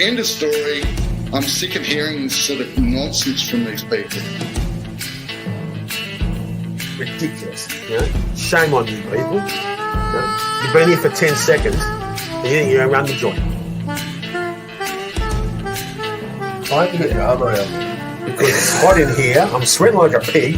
End of story. I'm sick of hearing this sort of nonsense from these people. Ridiculous. You know? Shame on you people. You know? You've been here for 10 seconds and you think you're going to run the joint. I have to get your arm around because it's hot in here. I'm sweating like a pig.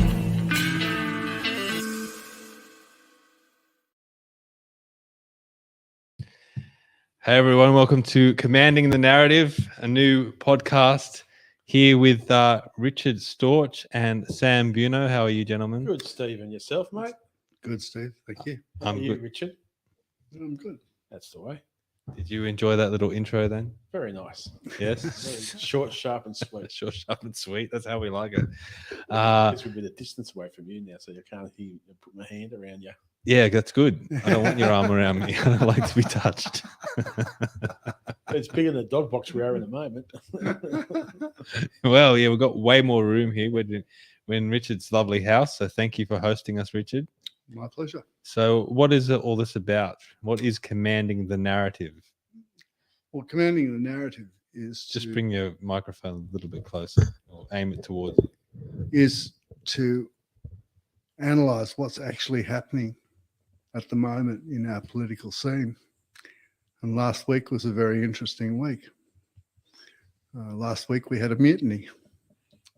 Hey everyone, welcome to Commanding the Narrative, a new podcast here with Richard Storch and Sam Buno. How are you, gentlemen? Good, Steve, and yourself, mate? Good, Steve. Thank you. How are you, good. Richard? I'm good. That's the way. Did you enjoy that little intro then? Very nice. Yes. Very short, sharp, and sweet. Short, sharp, and sweet. That's how we like it. This would be the distance away from you now, so you can't hear you put my hand around you. Yeah, that's good. I don't want your arm around me. I don't like to be touched. It's bigger than the dog box we are in the moment. Well, yeah, we've got way more room here. We're in Richard's lovely house, so thank you for hosting us, Richard. My pleasure. So what is all this about? What is commanding the narrative? Well, commanding the narrative is Just bring your microphone a little bit closer or aim it towards you. is to analyze what's actually happening at the moment in our political scene. And last week was a very interesting week. Last week we had a mutiny.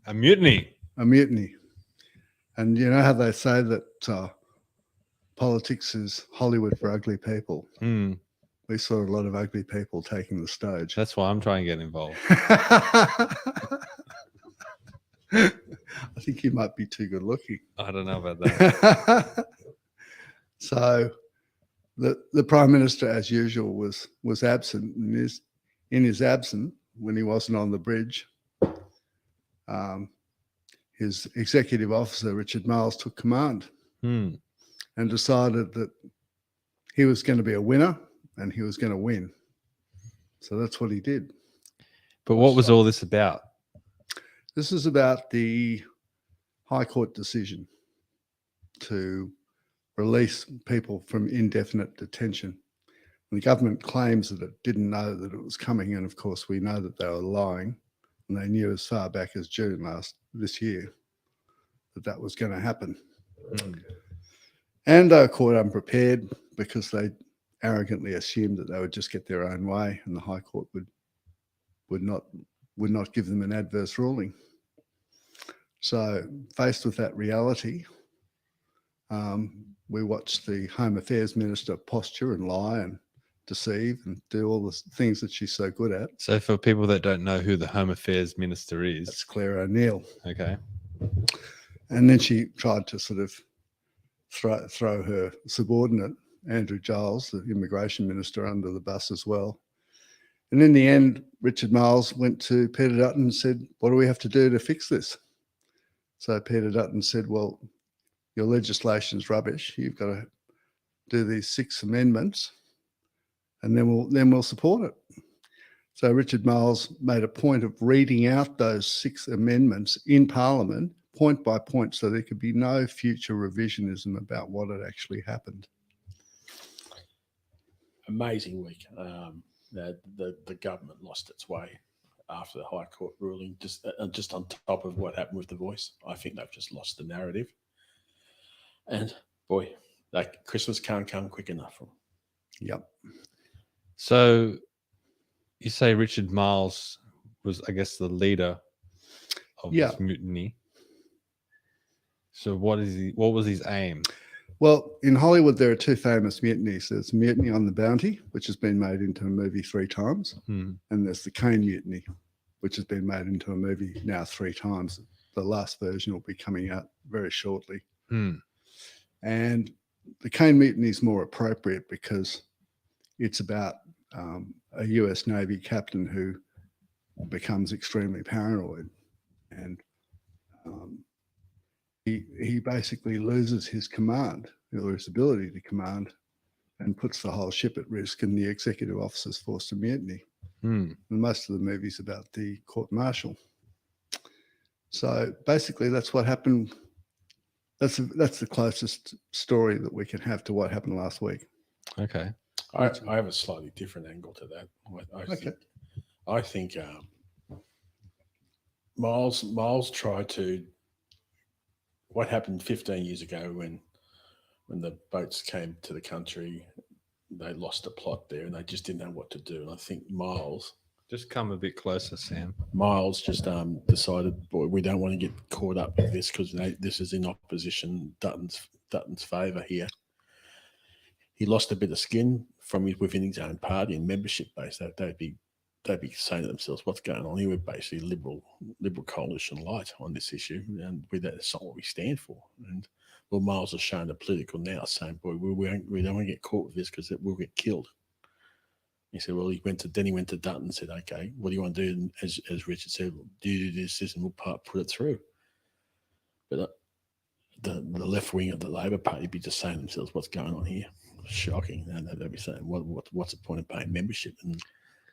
A mutiny. A mutiny. And you know how they say that politics is Hollywood for ugly people? Mm, We saw a lot of ugly people taking the stage. that's why I'm trying to get involved. I think you might be too good looking. I don't know about that. So the Prime Minister, as usual, was absent. And in his absence, when he wasn't on the bridge, his executive officer, Richard Marles, took command Mm. and decided that he was going to be a winner and he was going to win. So that's what he did. But what was all this about? This is about the High Court decision to release people from indefinite detention. And the government claims that it didn't know that it was coming. And of course, we know that they were lying. And they knew as far back as June this year that was going to happen. Mm. And they were caught unprepared because they arrogantly assumed that they would just get their own way and the High Court would not give them an adverse ruling. So faced with that reality, we watched the Home Affairs Minister posture and lie and deceive and do all the things that she's so good at. So for people that don't know who the Home Affairs Minister That's is, Claire O'Neill. okay. And then she tried to sort of throw her subordinate, Andrew Giles, the Immigration Minister, under the bus as well. And in the end, Richard Marles went to Peter Dutton and said, what do we have to do to fix this? So Peter Dutton said, well, your legislation's rubbish. You've got to do these 6 amendments and then we'll support it. So Richard Marles made a point of reading out those 6 amendments in Parliament, point by point, so there could be no future revisionism about what had actually happened. Amazing week. The government lost its way after the High Court ruling, just on top of what happened with The Voice. I think they've just lost the narrative. And boy, like Christmas can't come quick enough for them. Yep. So you say Richard Marles was, I guess, the leader of this mutiny. So what was his aim? Well, in Hollywood, there are 2 famous mutinies. There's Mutiny on the Bounty, which has been made into a movie 3 times. Hmm. And there's the Cane Mutiny, which has been made into a movie now 3 times. The last version will be coming out very shortly. Hmm. And the Cane Mutiny is more appropriate because it's about a US Navy captain who becomes extremely paranoid. And he basically loses his command, or his ability to command, and puts the whole ship at risk, and the executive officer is forced to mutiny. Hmm. And most of the movie's about the court-martial. So basically that's what happened. That's the closest story that we can have to what happened last week. Okay. I have a slightly different angle to that. I think Miles tried to. What happened 15 years ago when the boats came to the country, they lost a plot there and they just didn't know what to do. And I think Miles Just come a bit closer, Sam. just decided, boy, we don't want to get caught up with this because this is in opposition Dutton's favour here. He lost a bit of skin from within his own party and membership base. They'd be saying to themselves, "What's going on here? We're basically liberal coalition light on this issue, and that's not what we stand for." And well, Miles has shown the political now, saying, "Boy, we don't want to get caught with this because we'll get killed." He said, "Well, he went to Dutton and said, okay, what do you want to do?" And as Richard said, "Do you do this, and we'll put it through." But the left wing of the Labor Party be just saying to themselves, "What's going on here?" Shocking. And they'd be saying, "What's the point of paying membership?" And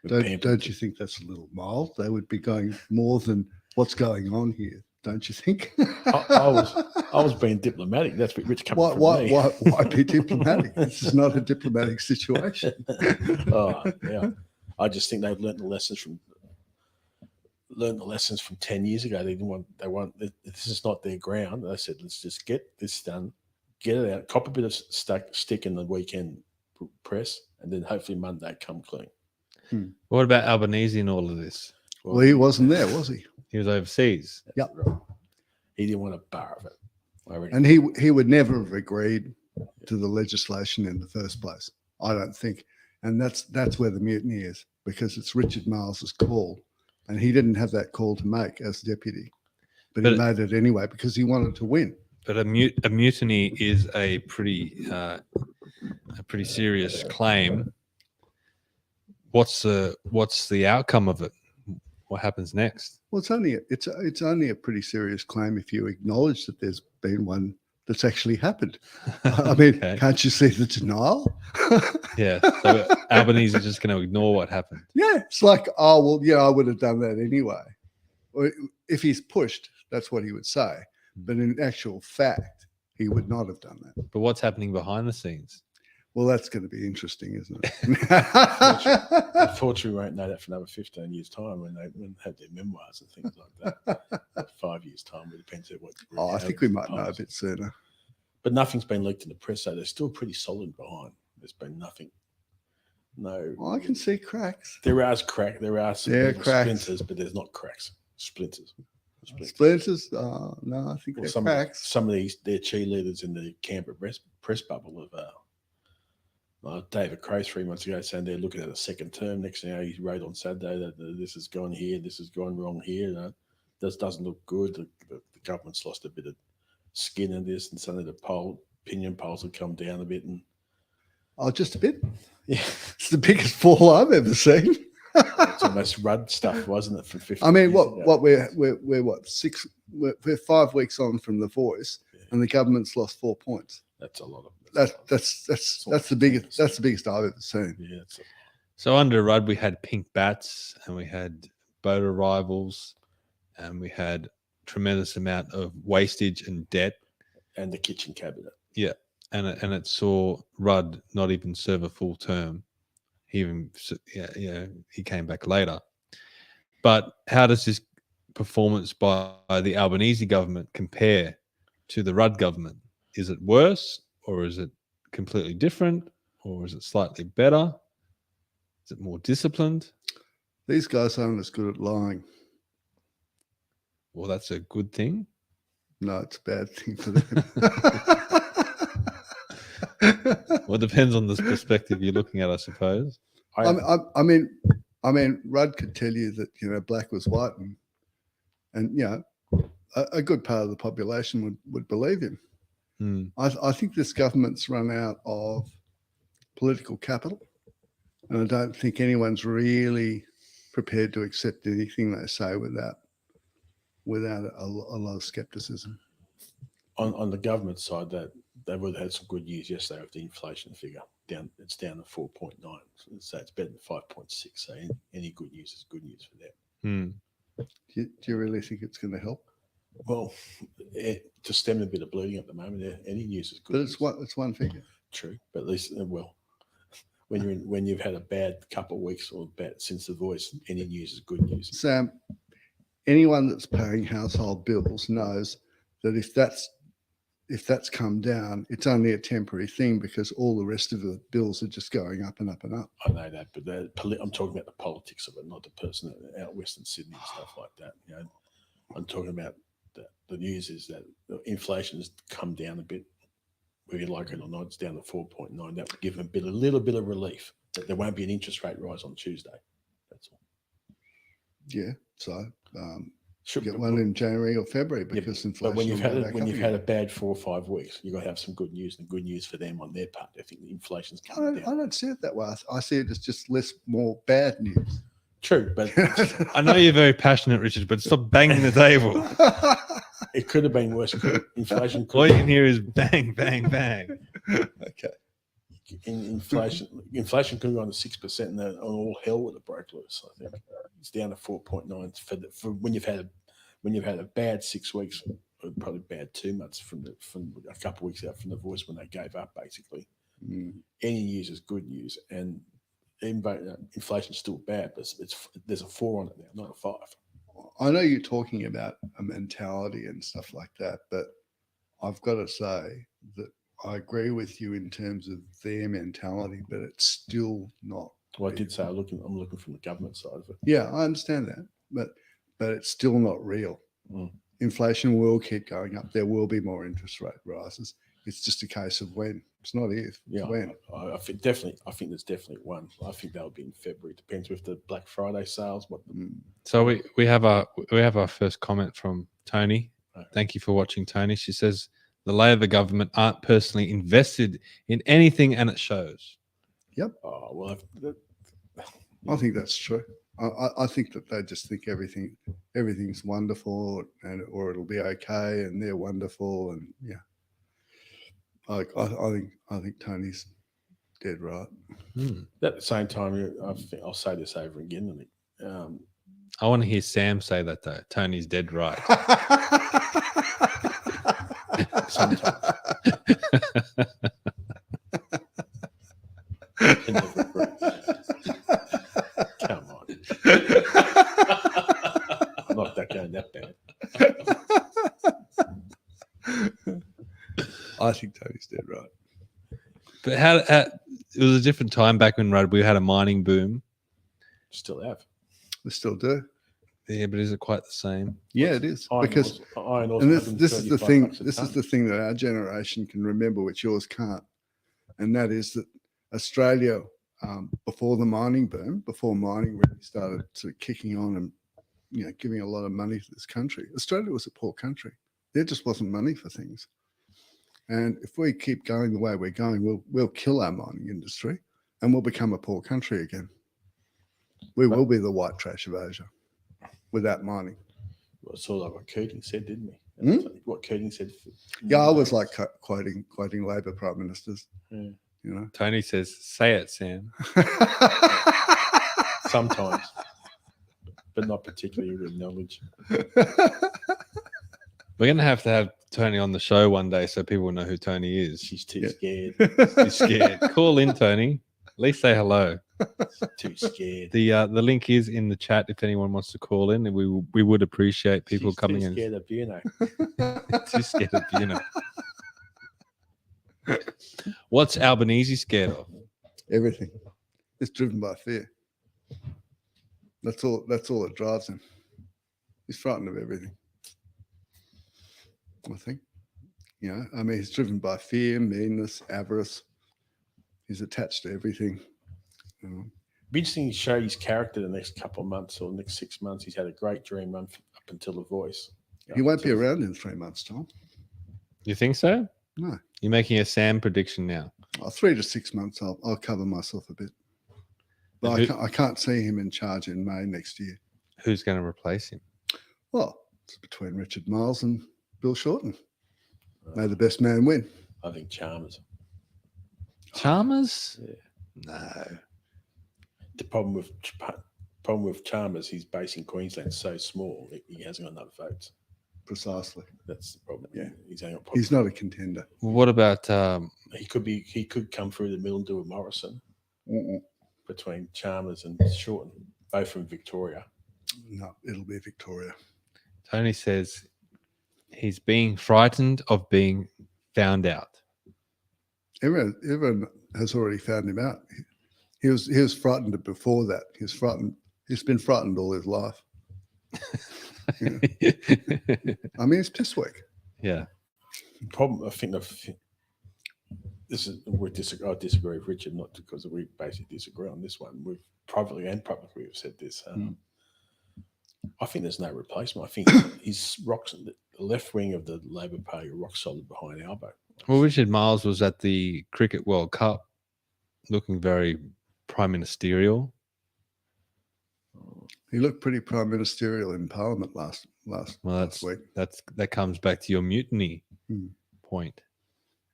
don't you think that's a little mild? They would be going more than what's going on here, don't you think? I was being diplomatic. That's what Rich coming from me. Why be diplomatic? This is not a diplomatic situation. Yeah. I just think they've learned the lessons from 10 years ago. They want this is not their ground. They said, let's just get this done, get it out, cop a bit of stick in the weekend press, and then hopefully Monday come clean. What about Albanese in all of this? Well, he wasn't there, was he? He was overseas. Yep. Right. He didn't want a bar of it. I reckon. And he would never have agreed to the legislation in the first place, I don't think. And that's where the mutiny is, because it's Richard Marles's call, and he didn't have that call to make as deputy, but he made it anyway because he wanted to win. But a mutiny is a pretty serious claim. What's the outcome of it? What happens next? Well, it's only a pretty serious claim if you acknowledge that there's been one that's actually happened. I mean, Okay. Can't you see the denial? Yeah. So Albanese is just going to ignore what happened. Yeah, it's like, oh well, yeah, I would have done that anyway. Or if he's pushed, that's what he would say. But in actual fact, he would not have done that. But what's happening behind the scenes? Well, that's going to be interesting, isn't it? Unfortunately, we won't know that for another 15 years' time when they have their memoirs and things like that. 5 years' time, it depends on what. I think we might know a bit sooner. But nothing's been leaked in the press, so they're still pretty solid behind. There's been nothing. No. I can see cracks. There are cracks. There are some There are little cracks. splinters, but there's not cracks. Splinters. Splinters? No, I think Well, they're some cracks. of their cheerleaders in the Canberra press bubble of David Crow 3 months ago saying they're looking at a second term. Next thing you know, he wrote on Saturday that this has gone here, this has gone wrong here. This doesn't look good. The government's lost a bit of skin in this, and suddenly the opinion polls have come down a bit. And Oh, just a bit. yeah, It's the biggest fall I've ever seen. it's almost Rudd stuff, wasn't it? For 50. I mean, years ago? what we're what we're 5 weeks on from The Voice, and the government's lost 4 points. That's a lot of. That's the biggest. That's the biggest I've ever seen. Yeah. So under Rudd, we had pink bats, and we had boat arrivals, and we had tremendous amount of wastage and debt. And the kitchen cabinet. Yeah, and it saw Rudd not even serve a full term. He came back later. But how does this performance by the Albanese government compare to the Rudd government? Is it worse, or is it completely different, or is it slightly better? Is it more disciplined? These guys aren't as good at lying. Well, that's a good thing. No, it's a bad thing for them. Well, it depends on the perspective you're looking at, I suppose. I mean, Rudd could tell you that black was white, and a good part of the population would believe him. I think this government's run out of political capital, and I don't think anyone's really prepared to accept anything they say without a lot of skepticism. On the government side, that they would have had some good news yesterday with the inflation figure. It's down to 4.9, so it's better than 5.6. So any good news is good news for them. Do you really think it's going to help? Well, to stem a bit of bleeding at the moment, any news is good. But it's one figure. True, but at least we're when you've had a bad couple of weeks or bad since the voice, any news is good news. Sam, anyone that's paying household bills knows that if that's come down, it's only a temporary thing because all the rest of the bills are just going up and up and up. I know that, but I'm talking about the politics of it, not the person out Western Sydney and stuff like that. You know, I'm talking about the news is that the inflation has come down a bit, whether you like it or not. It's down to 4.9. That would give them a little bit of relief that there won't be an interest rate rise on Tuesday. That's all. Yeah, so Should get one in January or February because inflation. But when you've will had a bad 4 or 5 weeks, you've got to have some good news, and good news for them on their part. I think the inflation's coming down. I don't see it that way. I see it as just more bad news. True, but I know you're very passionate, Richard, but stop banging the table. it could have been worse. Inflation. All you can hear is bang, bang, bang. Okay. Inflation could have gone to 6%, and then all hell would have broke loose. I think it's down to 4.9 for when you've had a bad 6 weeks, or probably bad 2 months from a couple of weeks out from the voice when they gave up. Basically, any news is good news, and even though inflation's still bad, but there's a 4 on it now, not a 5. I know you're talking about a mentality and stuff like that, but I've got to say that I agree with you in terms of their mentality, but it's still not. Well, I did say I'm looking from the government side of it. Yeah, I understand that, but it's still not real. Inflation will keep going up. There will be more interest rate rises. It's just a case of when. It's not if. It's when. I think there's definitely one. I think that'll be in February. Depends with the Black Friday sales. So we have our first comment from Tony. Thank you for watching, Tony. She says the Labor government aren't personally invested in anything, and it shows. Yep. Oh well, I think that's true. I think that they just think everything's wonderful or it'll be okay, and they're wonderful, and yeah. I think Tony's dead right. At the same time, I think I'll say this over again. I want to hear Sam say that though. Tony's dead right. Sometimes. Come on. I'm not going that bad. I think Tony's dead right. But how it was a different time back when we had a mining boom. Still have. We still do. Yeah, but is it quite the same? Yeah, it is. Because this is the thing. This is the thing that our generation can remember, which yours can't, and that is that Australia, before the mining boom, before mining really started sort of kicking on and giving a lot of money to this country, Australia was a poor country. There just wasn't money for things. And if we keep going the way we're going, we'll kill our mining industry and we'll become a poor country again. We will be the white trash of Asia without mining. Well, it's all like what Keating said, didn't we? What Keating said. Yeah, I was like quoting Labor prime ministers. Yeah. Tony says, "Say it, Sam." Sometimes, but not particularly with knowledge. We're going to have Tony on the show one day so people know who Tony is. She's too scared. She's scared. Call in, Tony. At least say hello. Too scared. The link is in the chat if anyone wants to call in, and we would appreciate people coming in. Too scared of Buno. Too scared of Buno. What's Albanese scared of? Everything. It's driven by fear. That's all that drives him. He's frightened of everything. I think. He's driven by fear, meanness, avarice. He's attached to everything. Be interesting to show his character the next couple of months or next 6 months. He's had a great dream run up until the voice. He won't be around in 3 months' time. You think so? No. You're making a Sam prediction now. 3 to 6 months, I'll cover myself a bit. But I can't see him in charge in May next year. Who's going to replace him? Well, it's between Richard Miles and Bill Shorten. May the best man win. I think Chalmers. Chalmers? Yeah. No. The problem with Chalmers, his base in Queensland is so small, he hasn't got enough votes. Precisely. That's the problem. Yeah. He's not a contender. What about he could come through the middle and do a Morrison. Mm-mm. between Chalmers and Shorten, both from Victoria. No, it'll be Victoria. Tony says he's being frightened of being found out. Everyone has already found him out. He was frightened before that. He's frightened. He's been frightened all his life. Yeah. I mean, it's piss weak. Yeah. Problem, I think, this is I disagree with Richard, not because we basically disagree on this one. We've privately and publicly have said this. I think there's no replacement. I think he's the left wing of the Labor Party rock solid behind Albo. Well, Richard Miles was at the Cricket World Cup looking very prime ministerial. He looked pretty prime ministerial in Parliament last week. That comes back to your mutiny point.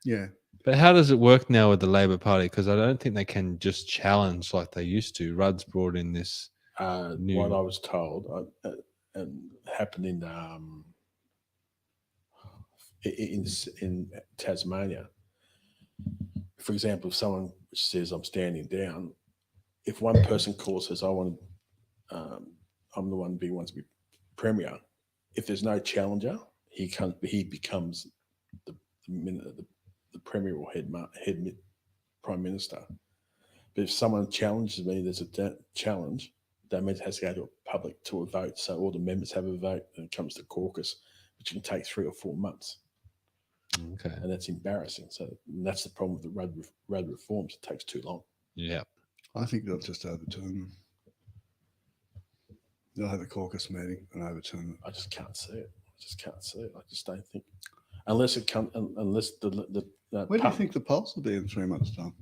Yeah. But how does it work now with the Labor Party? Because I don't think they can just challenge like they used to. Rudd's brought in this what I was told and happened in Tasmania. For example, if someone says I'm standing down, if one person calls says I want to, I'm the one who wants to be premier. If there's no challenger, he becomes the premier or head prime minister. But if someone challenges me, there's a challenge. That means it has to go to a vote. So all the members have a vote, and it comes to caucus, which can take 3 or 4 months. Okay. And that's embarrassing. So that's the problem with the road reforms. It takes too long. Yeah. I think they'll just overturn them. They'll have a caucus meeting and overturn it. I just can't see it. I just don't think, unless it comes, unless the Where do you think the polls will be in 3 months' time?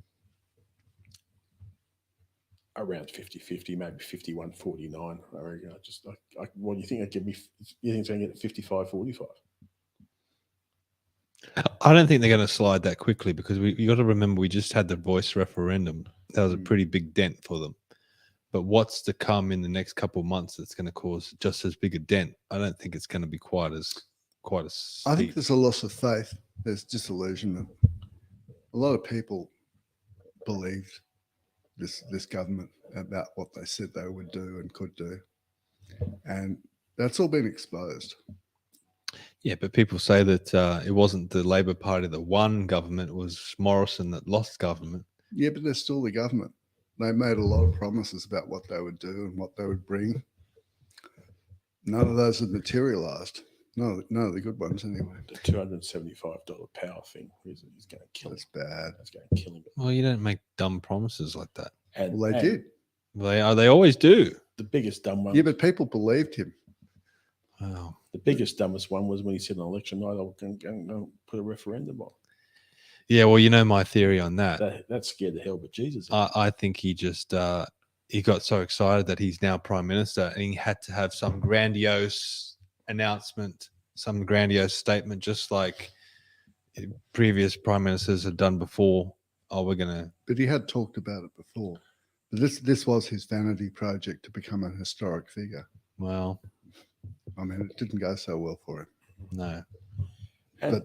around 50-50, maybe 51-49. I reckon. What do you think? You think it's going to get 55-45? I don't think they're going to slide that quickly because you got to remember we just had the voice referendum. That was a pretty big dent for them. But what's to come in the next couple of months that's going to cause just as big a dent? I don't think it's going to be quite as I think steep. there's a loss of faith. There's disillusionment. A lot of people believed this government about what they said they would do and could do. And that's all been exposed. Yeah, but people say that it wasn't the Labor Party that won government, it was Morrison that lost government. Yeah, but they're still the government. They made a lot of promises about what they would do and what they would bring. None of those have materialised. None of the good ones, anyway. The $275 power thing is going to kill That's him. bad. That's going to kill him. Well, you don't make dumb promises like that. Well, they did. They always do. The biggest dumb one. Yeah, but people believed him. Wow. The biggest, dumbest one was when he said on election night, "I'm going to put a referendum on." Yeah, well, you know my theory on that. That scared the hell but Jesus. I think he just he got so excited that he's now prime minister, and he had to have some grandiose announcement, some grandiose statement, just like previous prime ministers had done before. Oh, we're gonna. But he had talked about it before. This was his vanity project to become a historic figure. Well, I mean, it didn't go so well for him. no. And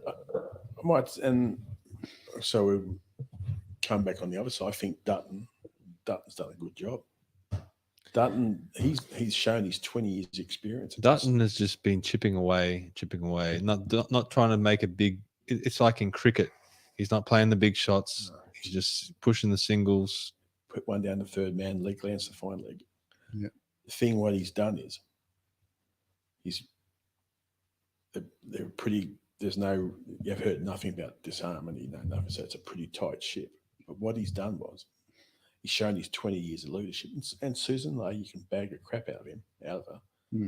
so we come back on the other side. I think Dutton's done a good job. Dutton, he's shown his 20 years experience. Dutton has just been chipping away, not trying to make a big. It's like in cricket. He's not playing the big shots. No. He's just pushing the singles. Put one down the third man, leg lands the fine leg. Yeah. The thing what he's done is they're pretty. You've heard nothing about disarmament. You know nothing, so it's a pretty tight ship. But what he's done was he's shown his 20 years of leadership. And Susan Lay, you can bag the crap out of her,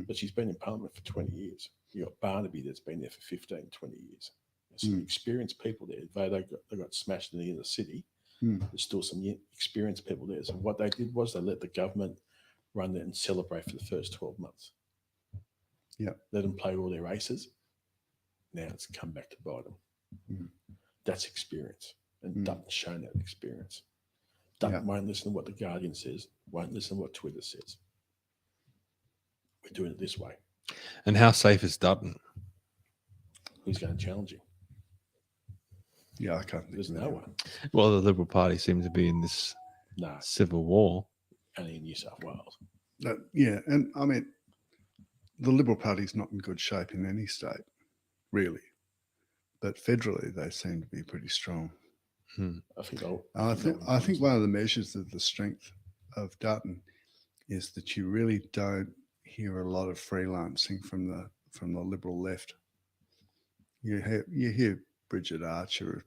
but she's been in Parliament for 20 years. You got Barnaby that's been there for 15, 20 years. There's some experienced people there. They got smashed in the inner city. There's still some experienced people there. So what they did was they let the government run there and celebrate for the first 12 months. Yeah. Let them play all their races. Now it's come back to bite them. That's experience. And Dutton's shown that experience. Dutton won't listen to what The Guardian says, won't listen to what Twitter says. We're doing it this way. And how safe is Dutton? Who's going to challenge him? Yeah, I can't think. There's no one. Well, the Liberal Party seems to be in this No, civil war. only in New South Wales. Yeah, and I mean, the Liberal Party's not in good shape in any state, really. But federally, they seem to be pretty strong. I think they'll. I think one of the measures of the strength of Dutton is that you really don't hear a lot of freelancing from the Liberal left. You hear Bridget Archer,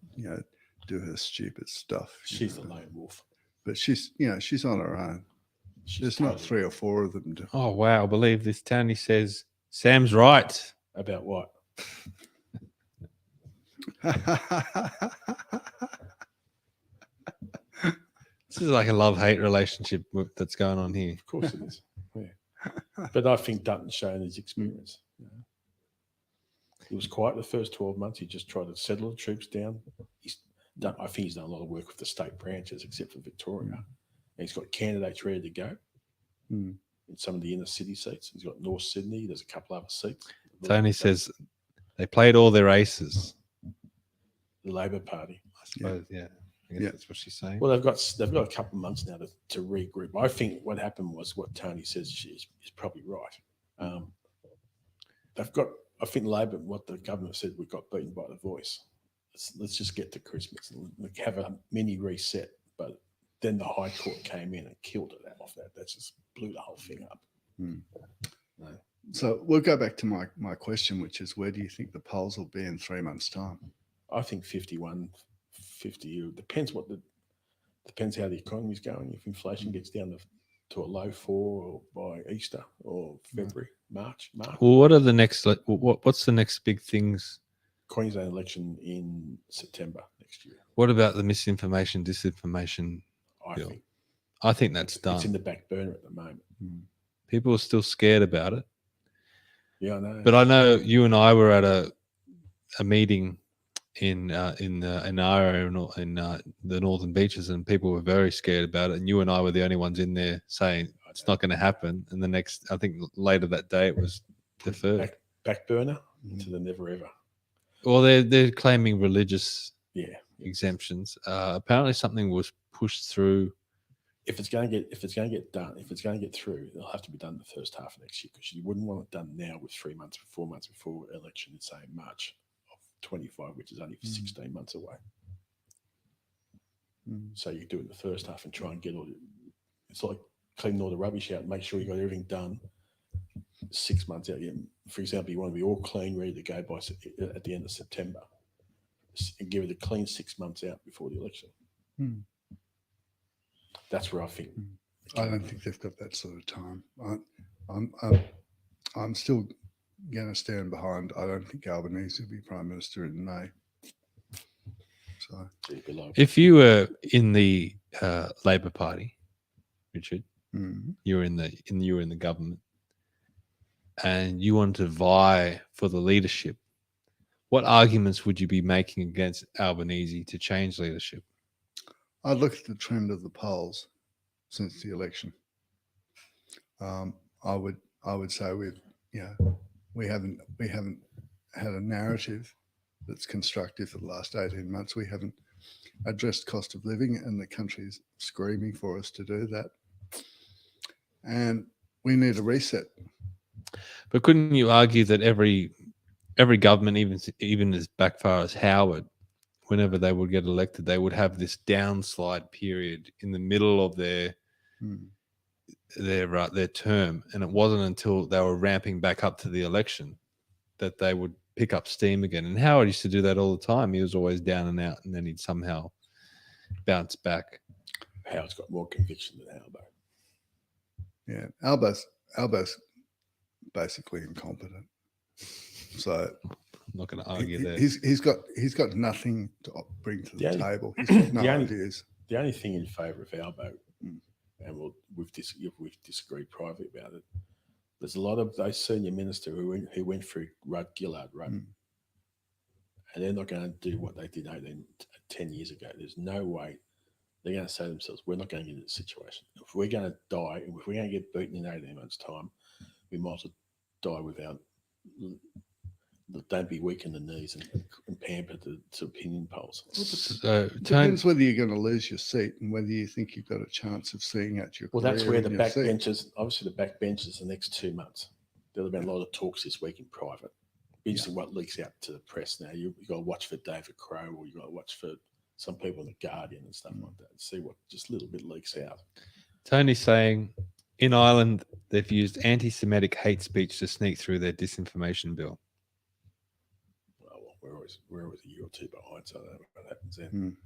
do her stupid stuff. She's the lone wolf. But she's on her own. There's not 3 or 4 of them. Oh wow! I believe this. Tony says Sam's right. About what? This is like a love-hate relationship that's going on here. Of course it is. Yeah. But I think Dutton's shown his experience. He was quiet the first 12 months. He just tried to settle the troops down. I think he's done a lot of work with the state branches, except for Victoria. And he's got candidates ready to go in some of the inner city seats. He's got North Sydney. There's a couple other seats. Tony says they played all their aces. The Labor Party. I suppose, yeah. I guess that's what she's saying. Well, they've got a couple of months now to regroup. I think what happened was what Tony says is probably right. I think Labor, what the government said, we got beaten by the voice. Let's just get to Christmas and have a mini reset. But then the High Court came in and killed it off that. That just blew the whole thing up. No. So we'll go back to my question, which is, where do you think the polls will be in 3 months' time? I think 51, 50. Depends how the economy's going. If inflation gets down to a low 4 or by Easter or February, March. Well, what are the next? What's the next big things? Queensland election in September next year. What about the misinformation, disinformation? I think that's done. It's in the back burner at the moment. People are still scared about it. Yeah, I know. But I know you and I were at a meeting in our area in the Northern Beaches, and people were very scared about it. And you and I were the only ones in there saying it's not going to happen. And the next, I think later that day, it was deferred. Back burner into the never ever. Well, they're claiming religious exemptions. Apparently, something was pushed through. If it's going to get through, it'll have to be done in the first half of next year, because you wouldn't want it done now with 4 months before election in, say, March of 25, which is only 16 months away. So you do it in the first half and try and get it's like cleaning all the rubbish out and make sure you got everything done 6 months out. For example, you want to be all clean, ready to go at the end of September, and give it a clean 6 months out before the election. That's where I think. I don't think they've got that sort of time. I'm still going to stand behind. I don't think Albanese will be Prime Minister in May. So, if you were in the Labor Party, Richard, you were in the government, and you wanted to vie for the leadership, what arguments would you be making against Albanese to change leadership? I look at the trend of the polls since the election. I would say we haven't had a narrative that's constructive for the last 18 months. We haven't addressed cost of living, and the country's screaming for us to do that. And we need a reset. But couldn't you argue that every government, even as back far as Howard, whenever they would get elected, they would have this downslide period in the middle of their term, and it wasn't until they were ramping back up to the election that they would pick up steam again. And Howard used to do that all the time. He was always down and out, and then he'd somehow bounce back. Howard's got more conviction than Albo. Yeah, Albo's basically incompetent. So I'm not going to argue there. He's got nothing to bring to the table. He's got no ideas. The only thing in favour of Albo, and we've disagreed privately about it, there's a lot of those senior ministers who went through Gillard Rudd, and they're not going to do what they did 10 years ago. There's no way they're going to say to themselves, we're not going to get into this situation. If we're going to die, if we're going to get beaten in 18 months' time, we might as well die with our don't be weak in the knees and pamper to opinion polls. So, Depends whether you're going to lose your seat and whether you think you've got a chance of seeing out your Well, career that's where in the your back seat. benches, obviously the back benches the next 2 months. There'll have been a lot of talks this week in private. Be interesting what leaks out to the press now. You've got to watch for David Crowe, or you've got to watch for some people in the Guardian and stuff like that and see what just a little bit leaks out. Tony's saying in Ireland they've used anti-Semitic hate speech to sneak through their disinformation bill. Well, we're always a year or two behind, so I don't know what happens then.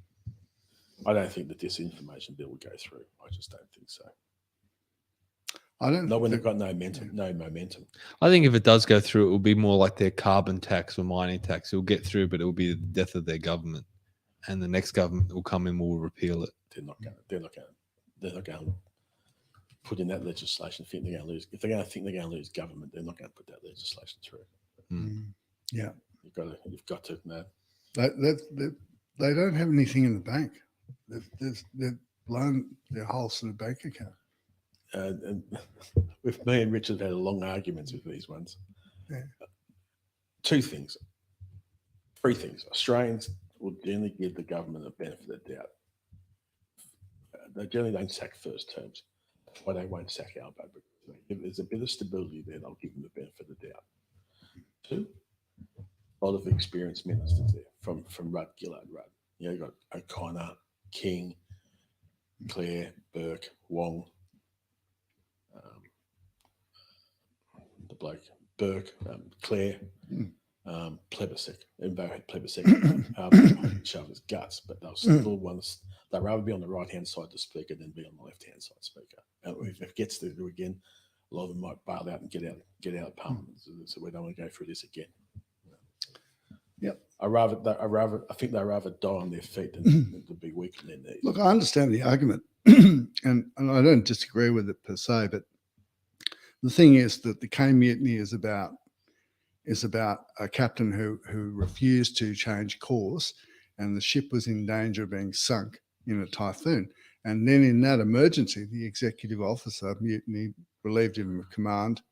I don't think the disinformation bill will go through. I just don't think so. I don't. Not when they've got no momentum. I think if it does go through, it will be more like their carbon tax or mining tax. It will get through, but it will be the death of their government, and the next government that will come in will repeal it. They're not going to put in that legislation. Think they're going to lose. If they're going to think they're going to lose government, they're not going to put that legislation through. Yeah, You've got to know. They don't have anything in the bank. They've blown their whole sort of bank account. And with me and Richard had a long arguments with these ones. Yeah. 3 things. Australians will generally give the government a benefit of the doubt. They generally don't sack first terms. Why they won't sack Albo? If there's a bit of stability there, they'll give them the benefit of the doubt. 2, a lot of experienced ministers there from Rudd, Gillard, Rudd. You've got O'Connor, King, Clare, Burke, Wong. The bloke, Burke, Clare, Plebiscite, and they had Plebiscite shove his guts, but they'll still ones. They'd rather be on the right hand side of the speaker than be on the left hand side speaker. And if it gets to do again, a lot of them might bail out and get out of Parliament. So we don't want to go through this again. Yep. I think they'd rather die on their feet than to be weak in their knees. Look, I understand the argument, and I don't disagree with it per se, but the thing is that the Cape Mutiny is about a captain who refused to change course, and the ship was in danger of being sunk in a typhoon. And then in that emergency, the executive officer of Mutiny relieved him of command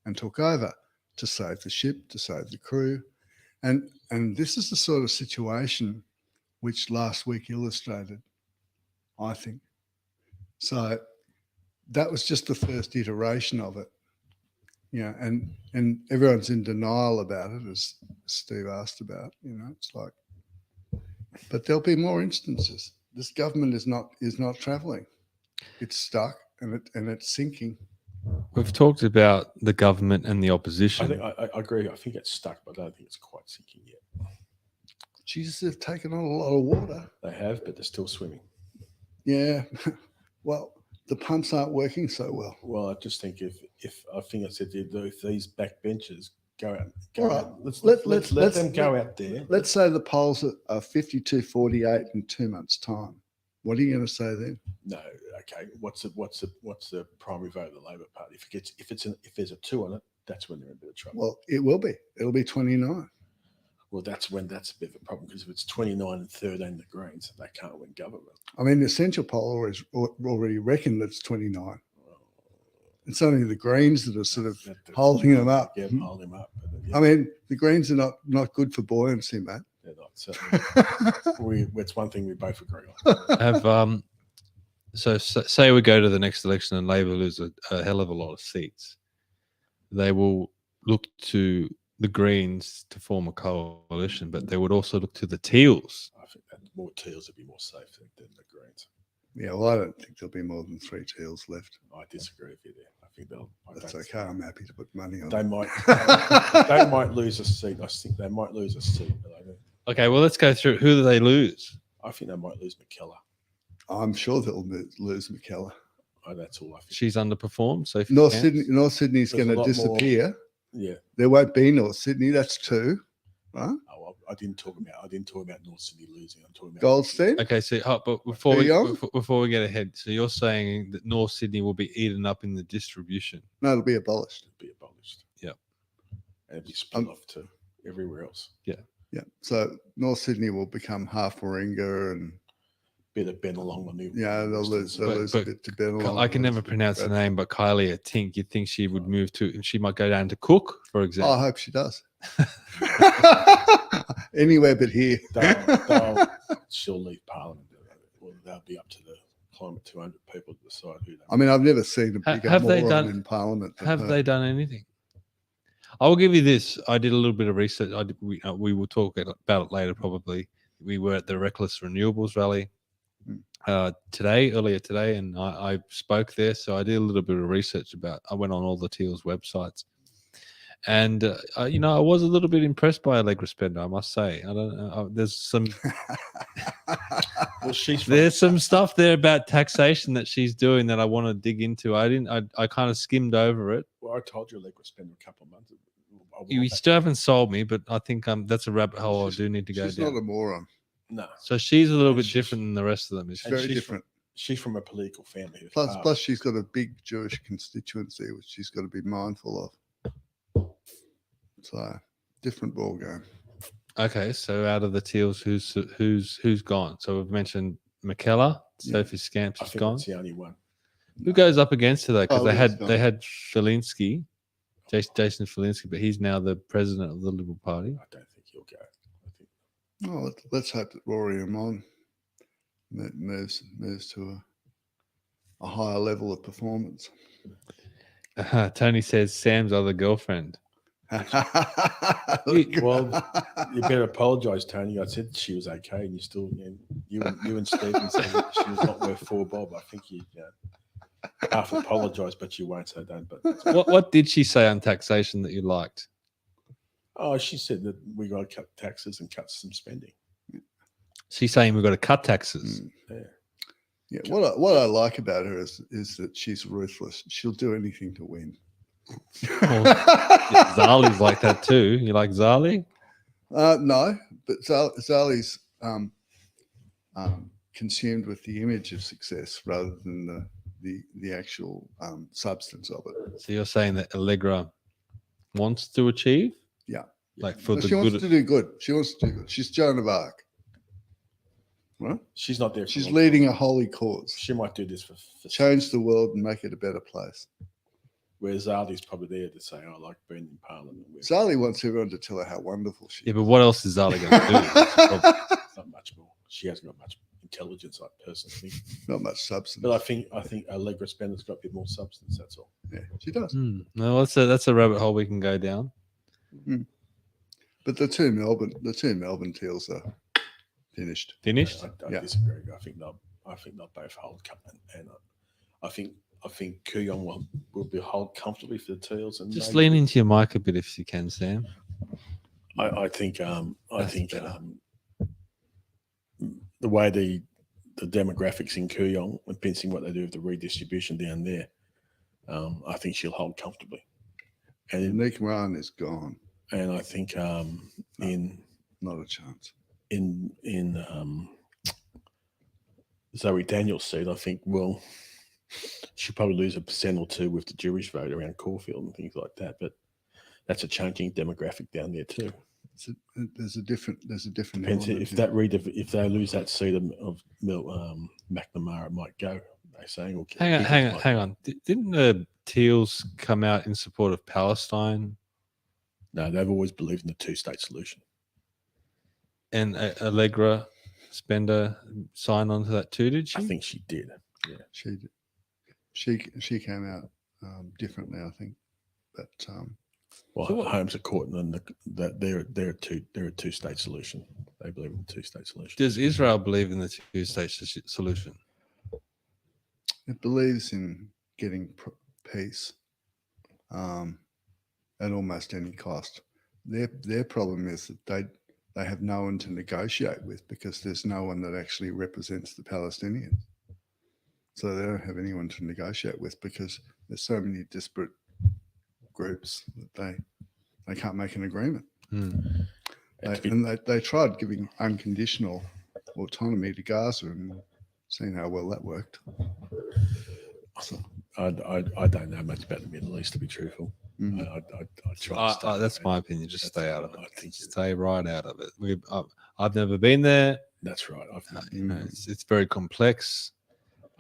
and took over to save the ship, to save the crew. And this is the sort of situation which last week illustrated, I think. So that was just the first iteration of it. Yeah, and everyone's in denial about it, as Steve asked about. It's like, but there'll be more instances. This government is not travelling. It's stuck and it's sinking. We've talked about the government and the opposition. I agree. I think it's stuck, but I don't think it's quite sinking yet. Jesus, they've taken on a lot of water. They have, but they're still swimming. Yeah. Well, the pumps aren't working so well. Well, I just think if I think I said if these backbenchers go out, let them go out there. Let's say the polls are 52-48 in 2 months' time. What are you going to say then? No, okay. What's the primary vote of the Labor Party? If there's a 2 on it, that's when they're in a bit of trouble. Well, it will be. It'll be 29. Well, that's a bit of a problem, because if it's 29 and 13 the Greens, they can't win government. I mean, the Essential poll already reckoned it's 29. It's only the Greens that are sort of holding them up. Yeah, holding them up. Yeah. I mean, the Greens are not good for buoyancy, mate. They're not. Certainly. It's one thing we both agree on. So say we go to the next election and Labor lose a hell of a lot of seats. They will look to the Greens to form a coalition, but they would also look to the Teals. I think that more Teals would be more safe than the Greens. Yeah, well, I don't think there'll be more than 3 Teals left. I disagree with you there. I think That's okay. I'm happy to put money on they it. They might lose a seat. I think they might lose a seat. But Okay, well, let's go through. Who do they lose? I think they might lose McKellar. I'm sure they'll lose McKellar. That's all I think. She's underperformed. So North Sydney's There's going a to lot disappear. Yeah. There won't be North Sydney. That's 2. Right? Oh, well, I didn't talk about North Sydney losing. I'm talking about Goldstein. Okay, so but before we get ahead, so you're saying that North Sydney will be eaten up in the distribution? No, it'll be abolished. It'll be abolished. Yeah. And it'll be split off to everywhere else. Yeah. So North Sydney will become half Warringah and bit of Bennelong on the they'll lose a bit to Bennelong. I can never pronounce the name, but Kylie Tink, you'd think she would move to, and she might go down to Cook, for example. I hope she does. Anywhere but here. She'll leave Parliament. Well, they'll be up to the climate 200 people to decide who they. I mean, I've never seen a bigger Have they moron done- in Parliament. than Have her. they done anything? I will give you this. I did a little bit of research. We will talk about it later, probably. We were at the Reckless Renewables rally earlier today, and I spoke there. So I did a little bit of research I went on all the Teals websites, and I was a little bit impressed by Allegra Spender, I must say. I don't know. There's some Well, there's some stuff there about taxation that she's doing that I want to dig into. I kind of skimmed over it. Well, I told you Allegra Spender a couple of months ago. You still haven't sold me, but I think that's a rabbit hole I do need to go She's down. not a moron. No. So she's a little bit She's- different than the rest of them. She's very she's different. She's from a political family. Plus, she's got a big Jewish constituency, which she's got to be mindful of. So, different ball game. Okay, so out of the Teals, who's gone? So we've mentioned McKellar, Yeah. Sophie Scamps I is think gone. that's the only one. Who goes up against her though? Because Foley's they gone. had Felinski, Jason Felinski, but he's now the president of the Liberal Party. I don't think he'll go. I think Well, let's hope that Rory Amon moves to a higher level of performance. Tony says Sam's other girlfriend. Well, you better apologise, Tony. I said she was okay, and you still, you and Stephen said that she was not worth 4 bob. I think you half apologise, but you won't, so don't. But What did she say on taxation that you liked? oh, she said that we got to cut taxes and cut some spending. She's saying we've got to cut taxes. Yeah. Yeah, what I like about her is that she's ruthless. She'll do anything to win. Zali's like that too. You like Zali? No, but Zali's consumed with the image of success rather than the actual substance of it. So you're saying that Allegra wants to achieve? Yeah. Like for But the she wants good. to do good. She wants to do good. She's Joan of Arc. Right? She's not there. She's leading a holy cause. She might do this for Change the world and make it a better place. whereas Zali's probably there to say, "I like being in Parliament." Zali wants everyone to tell her how wonderful she Yeah, is. but what else is Zali going to do? Not much more. She hasn't got much intelligence, I personally think. Not much substance. But I think Allegra Spender's got a bit more substance. That's all. Yeah, she does. No, that's a rabbit hole we can go down. But the two Melbourne Teals are finished. Finished? I Yeah. disagree. I think they'll both hold, and I think Kooyong will be hold comfortably for the Teals. And Just maybe- lean into your mic a bit if you can, Sam. I think That's better. the way the demographics in Kooyong and pensing what they do with the redistribution down there, I think she'll hold comfortably. And Nick Moran is gone. and I think Not a chance. in Zoe Daniels' seat, I think she'll probably lose 1% or 2% with the Jewish vote around Caulfield and things like that. But that's a changing demographic down there too. There's a different. Depends element if here. if they lose that seat of McNamara, it might go. They're saying. Or Hang on. Didn't the Teals come out in support of Palestine? No, they've always believed in the 2-state solution. And Allegra Spender signed on to that too, did she? I think she did. Yeah. She came out differently, I think. But Well, So what- Holmes are caught in that they're a 2-state solution. They believe in the 2-state solution. Does Israel believe in the two-state solution? it believes in getting peace at almost any cost. Their problem is that they have no one to negotiate with because there's no one that actually represents the Palestinians. So they don't have anyone to negotiate with because there's so many disparate groups that they can't make an agreement. They tried giving unconditional autonomy to Gaza and seeing how well that worked. So, I don't know much about the Middle East, to be truthful. mm. I try. to stay That's away. my opinion. Just That's stay out of what I it. think. Stay right out of it. I've never been there. That's right. It's very complex.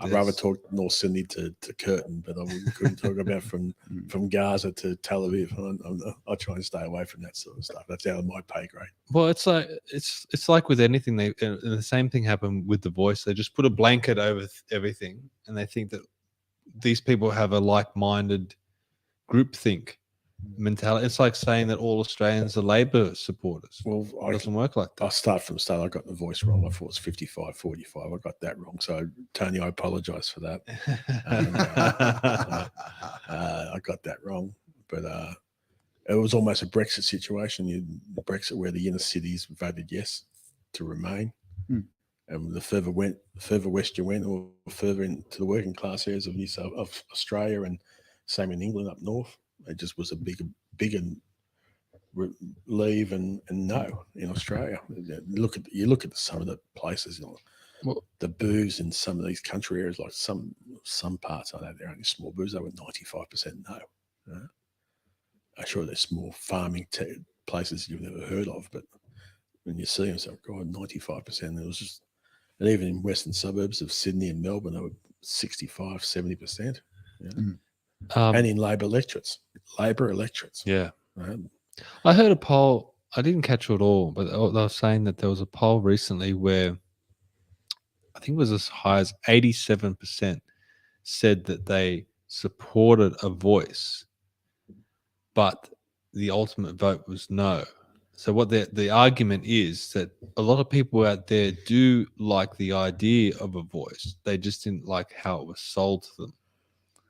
I'd rather talk North Sydney to Curtin, but couldn't talk about from Gaza to Tel Aviv. I try and stay away from that sort of stuff. That's out of my pay grade. Well, it's like with anything. And the same thing happened with The Voice. They just put a blanket over everything, and they think that these people have a like-minded groupthink mentality. It's like saying that all Australians are Labor supporters. Well, It doesn't work like that. I'll start from the start. I got The Voice wrong. I thought it was 55-45. I got that wrong. So, Tony, I apologise for that. I got that wrong. But it was almost a Brexit situation. Brexit where the inner cities voted yes to remain. And the further west you went, or further into the working class areas of of Australia, and same in England up north, it just was a bigger leave and no in Australia. You look at some of the places, the boos in some of these country areas, like some parts. I know they're only small boos. They were 95% no. I'm sure they're small farming places you've never heard of, but when you see them, so God, 95%. It was just, and even in western suburbs of Sydney and Melbourne, they were 65-70%. And in Labor electorates. Yeah. Right? I heard a poll. I didn't catch it all, but they were saying that there was a poll recently where I think it was as high as 87% said that they supported A Voice, but the ultimate vote was no. So what the argument is that a lot of people out there do like the idea of A Voice. They just didn't like how it was sold to them.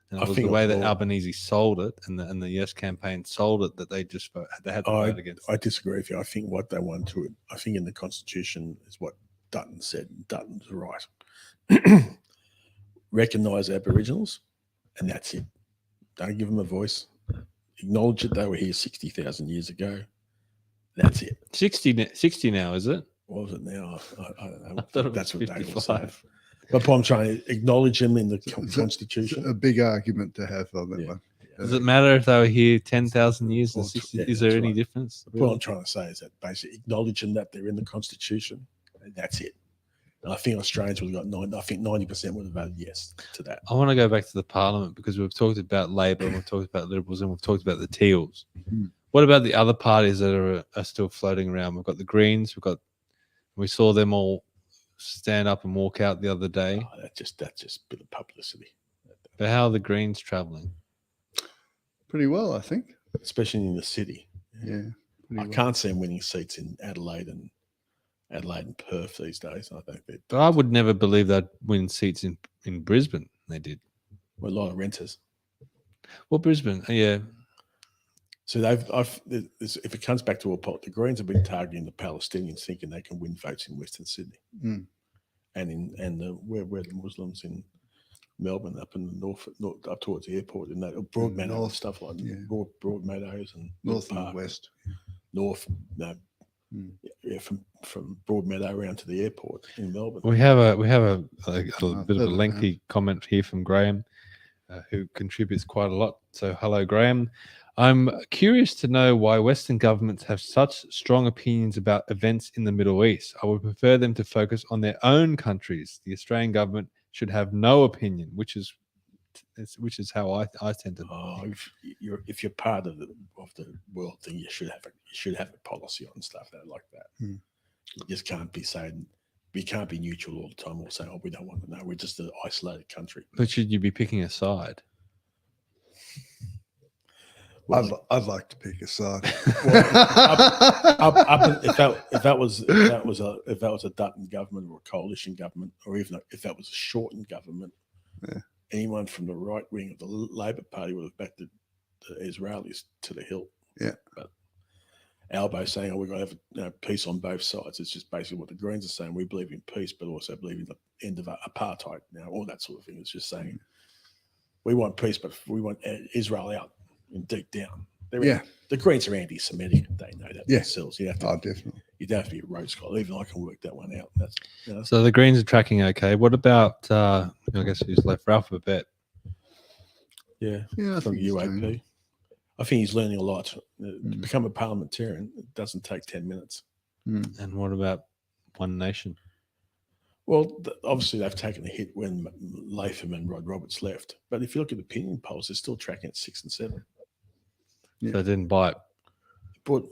And it was the way that Albanese sold it and the Yes campaign sold it that they had to vote against. I disagree with you. I think what they want to, I think in the Constitution is what Dutton said. Dutton's right. Recognise Aboriginals, and that's it. Don't give them a voice. Acknowledge that they were here 60,000 years ago. That's it. 60 now, is it? What was it now? I don't know. I thought it That's was what they 55. will say. But I'm trying to acknowledge them in the Constitution. It's a big argument to have on that one. Does it matter if they were here 10,000 years? Or 60, yeah, is there that's any right. difference? What I'm trying to say is that basically acknowledging that they're in the Constitution, and that's it. And I think Australians would have got 90% would have voted yes to that. I want to go back to the Parliament because we've talked about Labor, and we've talked about Liberals, and we've talked about the Teals. What about the other parties that are still floating around? We've got the Greens. We saw them all stand up and walk out the other day. Oh, that's just a bit of publicity. But how are the Greens travelling? Pretty well, I think. Especially in the city. Yeah. I can't see them winning seats in Adelaide and Perth these days. I think But I would never believe they'd win seats in Brisbane. They did. well, a lot of renters. Well, Brisbane, yeah. So if it comes back to the Greens have been targeting the Palestinians, thinking they can win votes in Western Sydney, and where the Muslims in Melbourne, up in the north up towards the airport, and that Broadmeadow and stuff like that. Broadmeadows and North and west. North, from Broadmeadow around to the airport in Melbourne. We have a bit of a lengthy comment here from Graham, who contributes quite a lot. So hello, Graham. I'm curious to know why Western governments have such strong opinions about events in the Middle East. I would prefer them to focus on their own countries. The Australian government should have no opinion, which is how I tend to. If you're part of the world thing, you should have a policy on stuff like that. You just can't be saying we can't be neutral all the time or saying, oh, we don't want to know. We're just an isolated country. But should you be picking a side? Well, I'd like to pick a side. If that was a Dutton government or a coalition government, or even if that was a Shorten government, anyone from the right wing of the Labor Party would have backed the Israelis to the hilt. Yeah. But Albo saying, "Oh, we're going to have peace on both sides." It's just basically what the Greens are saying. We believe in peace, but also believe in the end of apartheid. Now, all that sort of thing. It's just saying we want peace, but we want Israel out. And deep down, the Greens are anti-Semitic. They know that themselves. Definitely. You'd have to be a Rhodes Scholar. Even I can work that one out. So the Greens are tracking okay. What about? I guess who's left? Ralph Babette. I From think UAP. I think he's learning a lot. To become a parliamentarian, it doesn't take 10 minutes. And what about One Nation? Well, obviously they've taken a hit when Latham and Rod Roberts left. But if you look at opinion polls, they're still tracking at 6 and 7. Yeah. So it didn't bite. But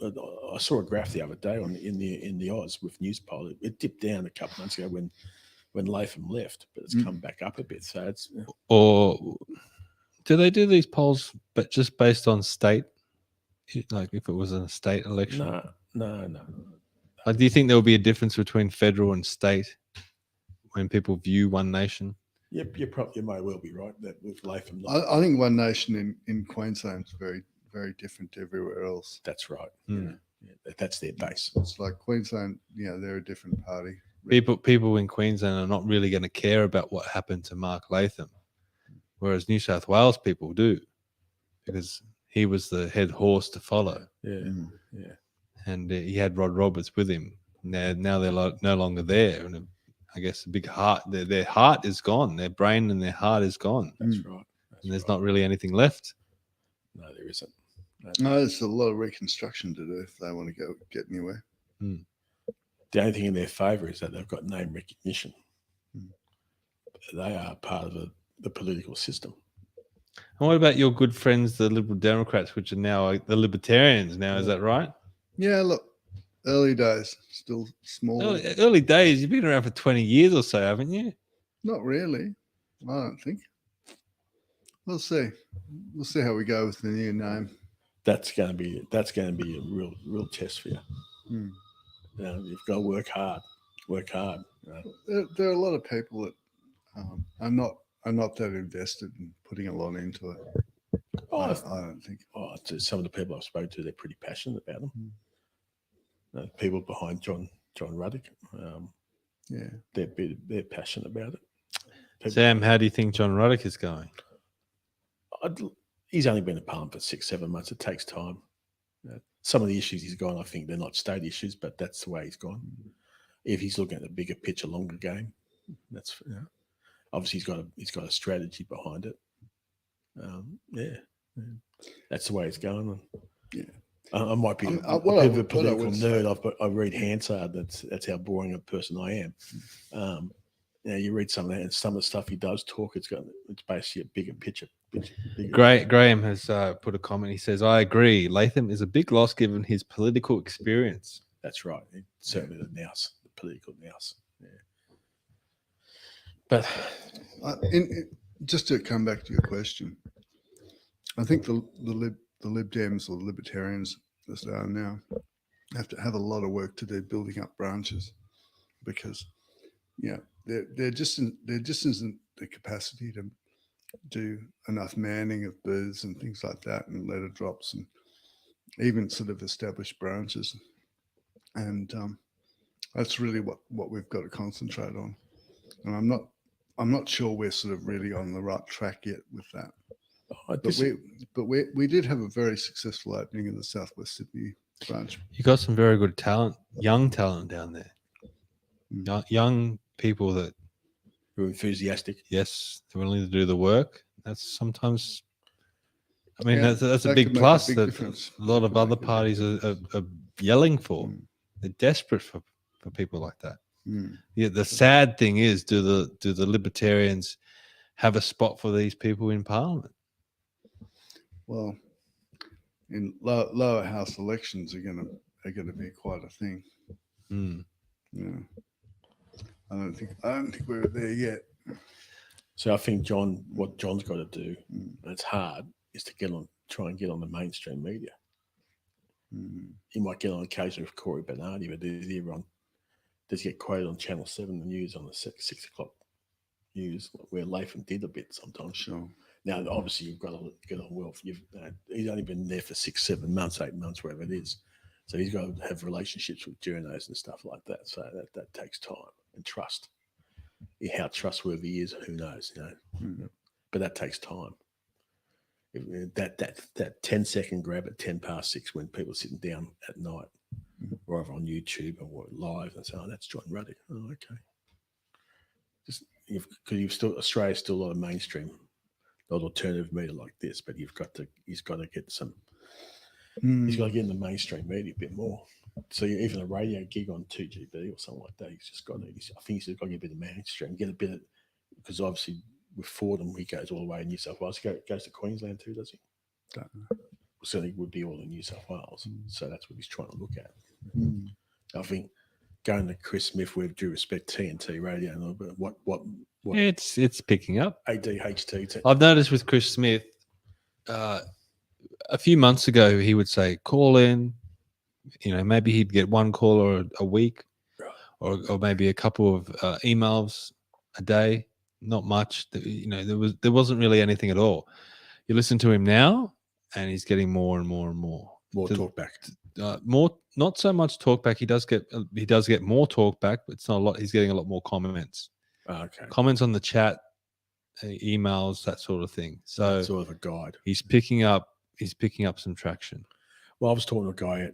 I saw a graph the other day in the Oz with news poll. It dipped down a couple months ago when Latham left, but it's come back up a bit. So it's Or do they do these polls, but just based on state? Like if it was a state election? no. Like, do you think there will be a difference between federal and state when people view One Nation? Yep, you may well be right that with Latham. I think One Nation in Queensland is very, very different to everywhere else. That's right. Mm. Yeah, that's their base. It's like Queensland, they're a different party. People in Queensland are not really going to care about what happened to Mark Latham, whereas New South Wales people do, because he was the head horse to follow. Yeah. And he had Rod Roberts with him. Now they're no longer there, and I guess a big heart. Their heart is gone. Their brain and their heart is gone. That's right. And there's not really anything left. No, there isn't. No, there's a lot of reconstruction to do if they want to get anywhere. Mm. The only thing in their favour is that they've got name recognition. They are part of the political system. And what about your good friends, the Liberal Democrats, which are now the Libertarians now? Is that right? Yeah, look, early days, still small. Early days. You've been around for 20 years or so, haven't you? Not really, I don't think. We'll see. We'll see how we go with the new name. That's going to be a real test for you. Hmm. You've got to work hard. There are a lot of people that are not that invested in putting a lot into it. I don't think. To some of the people I've spoken to, they're pretty passionate about them. People behind John Ruddock, they're passionate about it. Sam, how do you think John Ruddock is going? He's only been in Parliament for 6-7 months. It takes time. Some of the issues he's gone, I think they're not state issues, but that's the way he's gone. If he's looking at the bigger picture, longer game, that's obviously he's got a strategy behind it. That's the way it's going. Yeah. I might be a bit of a political nerd. I read Hansard. That's how boring a person I am. You read some of that, and some of the stuff he does talk. It's basically a bigger picture. Graham has put a comment. He says, "I agree. Latham is a big loss given his political experience." That's right. Certainly the political nous. Yeah. But just to come back to your question, I think the Lib Dems or the Libertarians, as they are now, have to have a lot of work to do building up branches, because there just isn't the capacity to do enough manning of booths and things like that, and letter drops, and even sort of established branches. And that's really what we've got to concentrate on. And I'm not sure we're sort of really on the right track yet with that. But we did have a very successful opening in the Southwest Sydney branch. You got some very good talent, young talent down there. Young people that who are enthusiastic. Yes, they're willing to do the work. That's sometimes. I mean, Yeah, that's a that big could make plus a big that difference. a lot of other parties are yelling for. They're desperate for people like that. Yeah, the sad thing is, do the Libertarians have a spot for these people in Parliament? Well, in lower house elections are going to be quite a thing. Yeah, I don't think we're there yet. So I think what John's got to do, and it's hard, is to try and get on the mainstream media. He might get on occasion with Corey Bernardi, but does he get quoted on Channel 7, the news on the 6 o'clock news, where Latham did a bit sometimes. Sure. Now, obviously, you've got to get on well. He's only been there for 6-7 months, 8 months, wherever it is. So he's got to have relationships with journos and stuff like that. So that takes time and trust. How trustworthy he is, who knows? But that takes time. That 10-second grab at 6:10 when people are sitting down at night, or over on YouTube or live, and say, "Oh, that's John Ruddock." Oh, okay. Just because Australia's still a lot of mainstream, not alternative media like this, but he's got to get some He's got to get in the mainstream media a bit more. So even a radio gig on 2GB or something like that, he's just got to. I think he's got to get a bit of mainstream, get a bit of, because obviously with Fordham, he goes all the way in New South Wales. He goes to Queensland too, does he? Don't know. Certainly would be all in New South Wales. So that's what he's trying to look at. Mm. I think going to Chris Smith, with due respect, TNT radio, and what It's picking up. ADHT. I've noticed with Chris Smith, a few months ago, he would say, call in, maybe he'd get one caller a week, or maybe a couple of emails a day. Not much. There wasn't really anything at all. You listen to him now, and he's getting more and more and more. More talk back. More, not so much talk back. He does get more talk back, but it's not a lot. He's getting a lot more comments. Okay. Comments on the chat, emails, that sort of thing. So That's sort of a guide. he's picking up some traction. Well, I was talking to a guy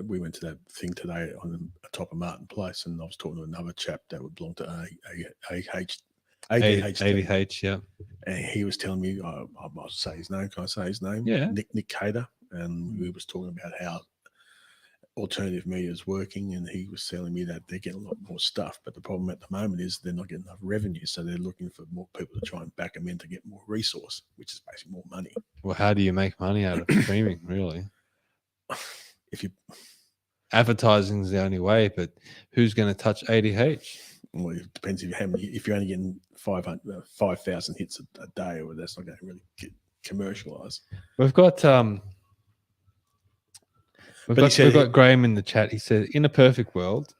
we went to that thing today on the top of Martin Place, and I was talking to another chap that would belong to ADH, yeah. and he was telling me, I must say his name. Can I say his name? Yeah. Nick Cater, and we was talking about how alternative media is working, and he was telling me that they're getting a lot more stuff, but the problem at the moment is they're not getting enough revenue, so they're looking for more people to try and back them in to get more resource, which is basically more money. Well, how do you make money out of streaming, really? If you Advertising is the only way, but who's going to touch ADH? Well, it depends if you're only getting 5,000 hits a day, or that's not going to really get commercialized. We've got we've got Graham in the chat. He said, in a perfect world,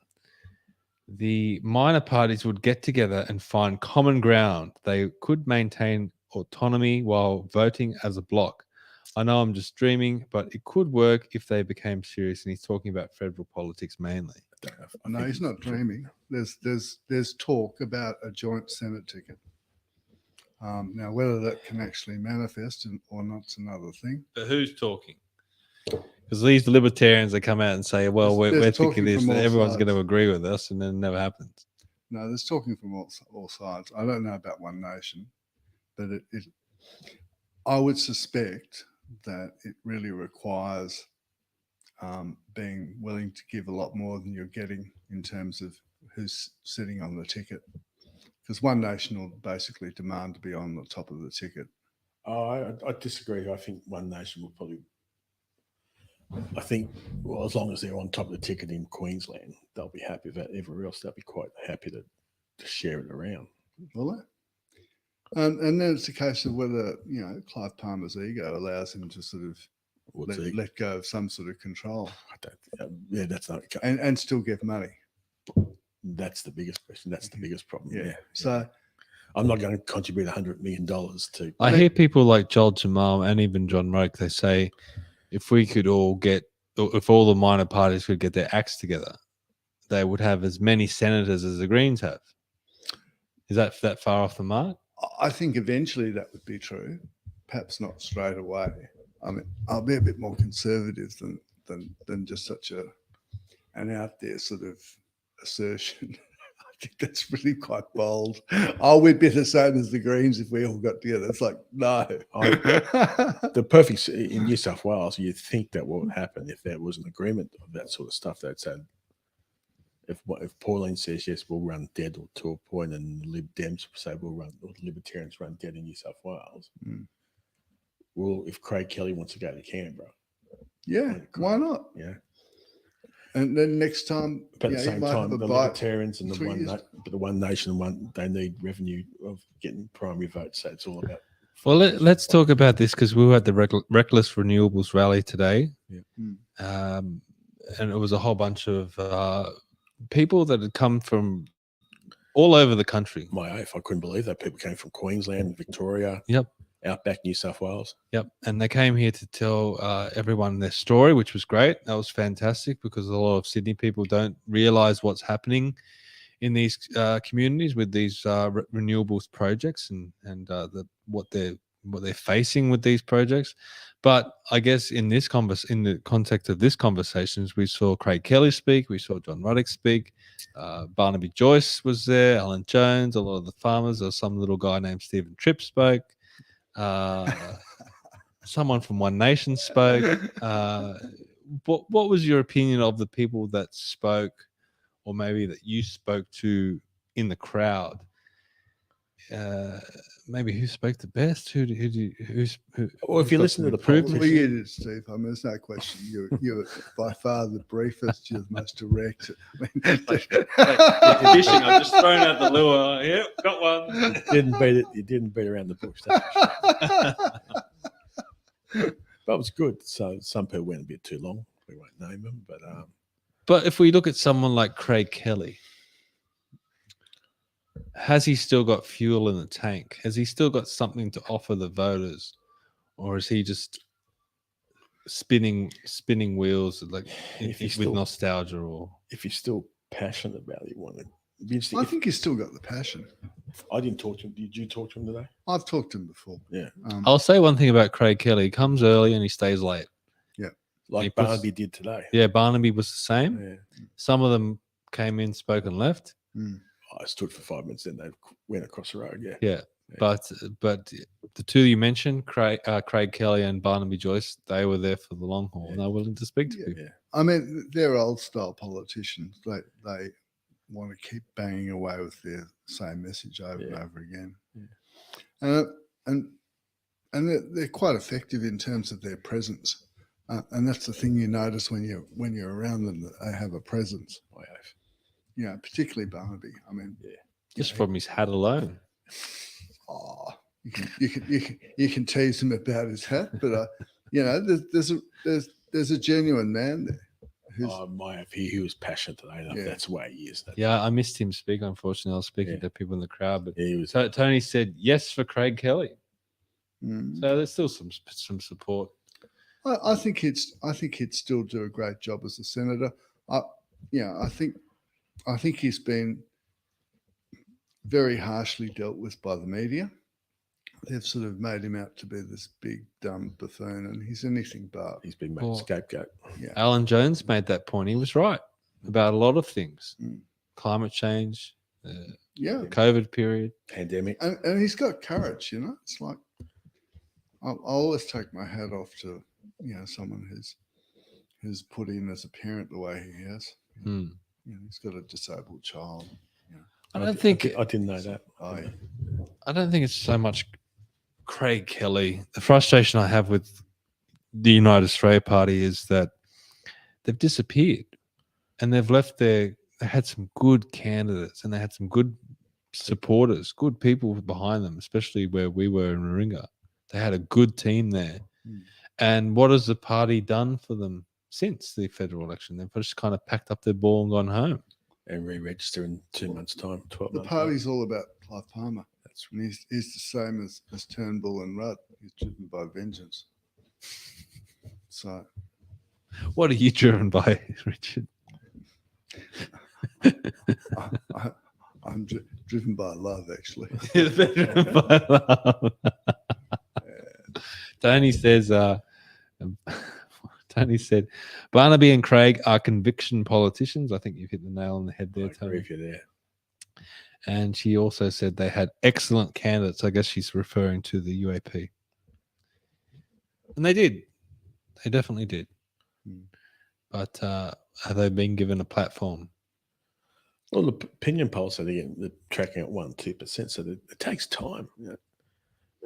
the minor parties would get together and find common ground. They could maintain autonomy while voting as a bloc. I know I'm just dreaming, but it could work if they became serious. And he's talking about federal politics mainly. No, he's not dreaming. There's talk about a joint Senate ticket. Now, whether that can actually manifest or not's another thing. But who's talking? Because these libertarians, they come out and say, well, we're thinking this, and everyone's going to agree with us, and then it never happens. No, there's talking from all sides. I don't know about One Nation, but I would suspect that it really requires being willing to give a lot more than you're getting in terms of who's sitting on the ticket. Because One Nation will basically demand to be on the top of the ticket. I disagree. I think One Nation will probably, well, as long as they're on top of the ticket in Queensland, they'll be happy. But everywhere else, they'll be quite happy to share it around. Will they? And then it's a case of whether, Clive Palmer's ego allows him to sort of let go of some sort of control. That's not. And still get money. That's the biggest question. That's the biggest problem. Yeah. So I'm not going to contribute $100 million to. I hear people like Joel Jamal and even John Roke, they say, if all the minor parties could get their acts together, they would have as many senators as the Greens have. Is that far off the mark? I think eventually that would be true. Perhaps not straight away. I mean, I'll be a bit more conservative than just such an out there sort of assertion. I think that's really quite bold. We'd be the same as the Greens if we all got together. It's like, no. The perfect in New South Wales, you'd think that what would happen if there was an agreement of that sort of stuff. That said, if Pauline says yes, we'll run dead to a point, and Lib Dems say we'll run, or the Libertarians run dead in New South Wales. Well, if Craig Kelly wants to go to Canberra, yeah, why not? Yeah. And then next time, but at the same time, the Libertarians and the One Nation, they need revenue of getting primary votes. So it's all about. Well, let's talk about this, because we were at the Reckless Renewables rally today, and it was a whole bunch of people that had come from all over the country. My oath, I couldn't believe that people came from Queensland, Victoria. Yep. Outback New South Wales. Yep. And they came here to tell everyone their story, which was great. That was fantastic, because a lot of Sydney people don't realize what's happening in these communities with these renewables projects and what they're facing with these projects. But I guess in the context of this conversations, we saw Craig Kelly speak, we saw John Ruddock speak, Barnaby Joyce was there, Alan Jones, a lot of the farmers, or some little guy named Stephen Tripp spoke. someone from One Nation spoke. What was your opinion of the people that spoke, or maybe that you spoke to in the crowd? Maybe who spoke the best? Who? Well, if you listen to the improvement? Well, you did, Steve. I mean, there's no question. You're by far the briefest. You're the most direct. Fishing. I've just thrown out the lure. Yep, got one. You didn't beat around the bush. That's for sure. But it was good. So some people went a bit too long. We won't name them, But if we look at someone like Craig Kelly, has he still got fuel in the tank? Has he still got something to offer the voters, or is he just spinning wheels like with nostalgia? Or if he's still passionate about it, I think he's still got the passion. I didn't talk to him. Did you talk to him today? I've talked to him before. Yeah. I'll say one thing about Craig Kelly: he comes early and he stays late. Like Barnaby did today. Yeah, Barnaby was the same. Yeah. Some of them came in, spoke, and left. I stood for 5 minutes, then they went across the road. Yeah. Yeah. But the two you mentioned, Craig Kelly and Barnaby Joyce, they were there for the long haul. And they're willing to speak to people. Yeah. I mean, they're old style politicians. They want to keep banging away with their same message over and over again. Yeah. And they're quite effective in terms of their presence. And that's the thing you notice when you're around them, that they have a presence. I have. You know, particularly Barnaby. I mean, Just from his hat alone. Oh, you can tease him about his hat, but you know, there's a genuine man there. He was passionate today. That's the way he is. Yeah, I missed him speak. Unfortunately, I was speaking to people in the crowd, but he was. Tony said yes for Craig Kelly. Mm. So there's still some support. I think he'd still do a great job as a senator. I think he's been very harshly dealt with by the media. They've sort of made him out to be this big dumb buffoon, and he's anything but. He's been made a scapegoat. Yeah. Alan Jones made that point. He was right about a lot of things: climate change, COVID period, pandemic, and he's got courage. You know, it's like I'll always take my hat off to someone who's put in as a parent the way he has. He's got a disabled child. I don't think I didn't know that. I don't think it's so much Craig Kelly. The frustration I have with the United Australia Party is that they've disappeared, and they've left they had some good candidates, and they had some good supporters, good people behind them, especially where we were in Warringah. They had a good team there. And what has the party done for them since the federal election? They've just kind of packed up their ball and gone home. And re-register in 2 months' time, 12 months. The party's all about Clive Palmer. And he's the same as Turnbull and Rudd. He's driven by vengeance. So, what are you driven by, Richard? I'm driven by love, actually. Driven by love. Tony says. Tony said, Barnaby and Craig are conviction politicians. I think you've hit the nail on the head there, Tony. If you're there. And she also said they had excellent candidates. I guess she's referring to the UAP. And they did. They definitely did. But have they been given a platform? Well, the opinion polls say they're tracking at 1-2%, so it takes time.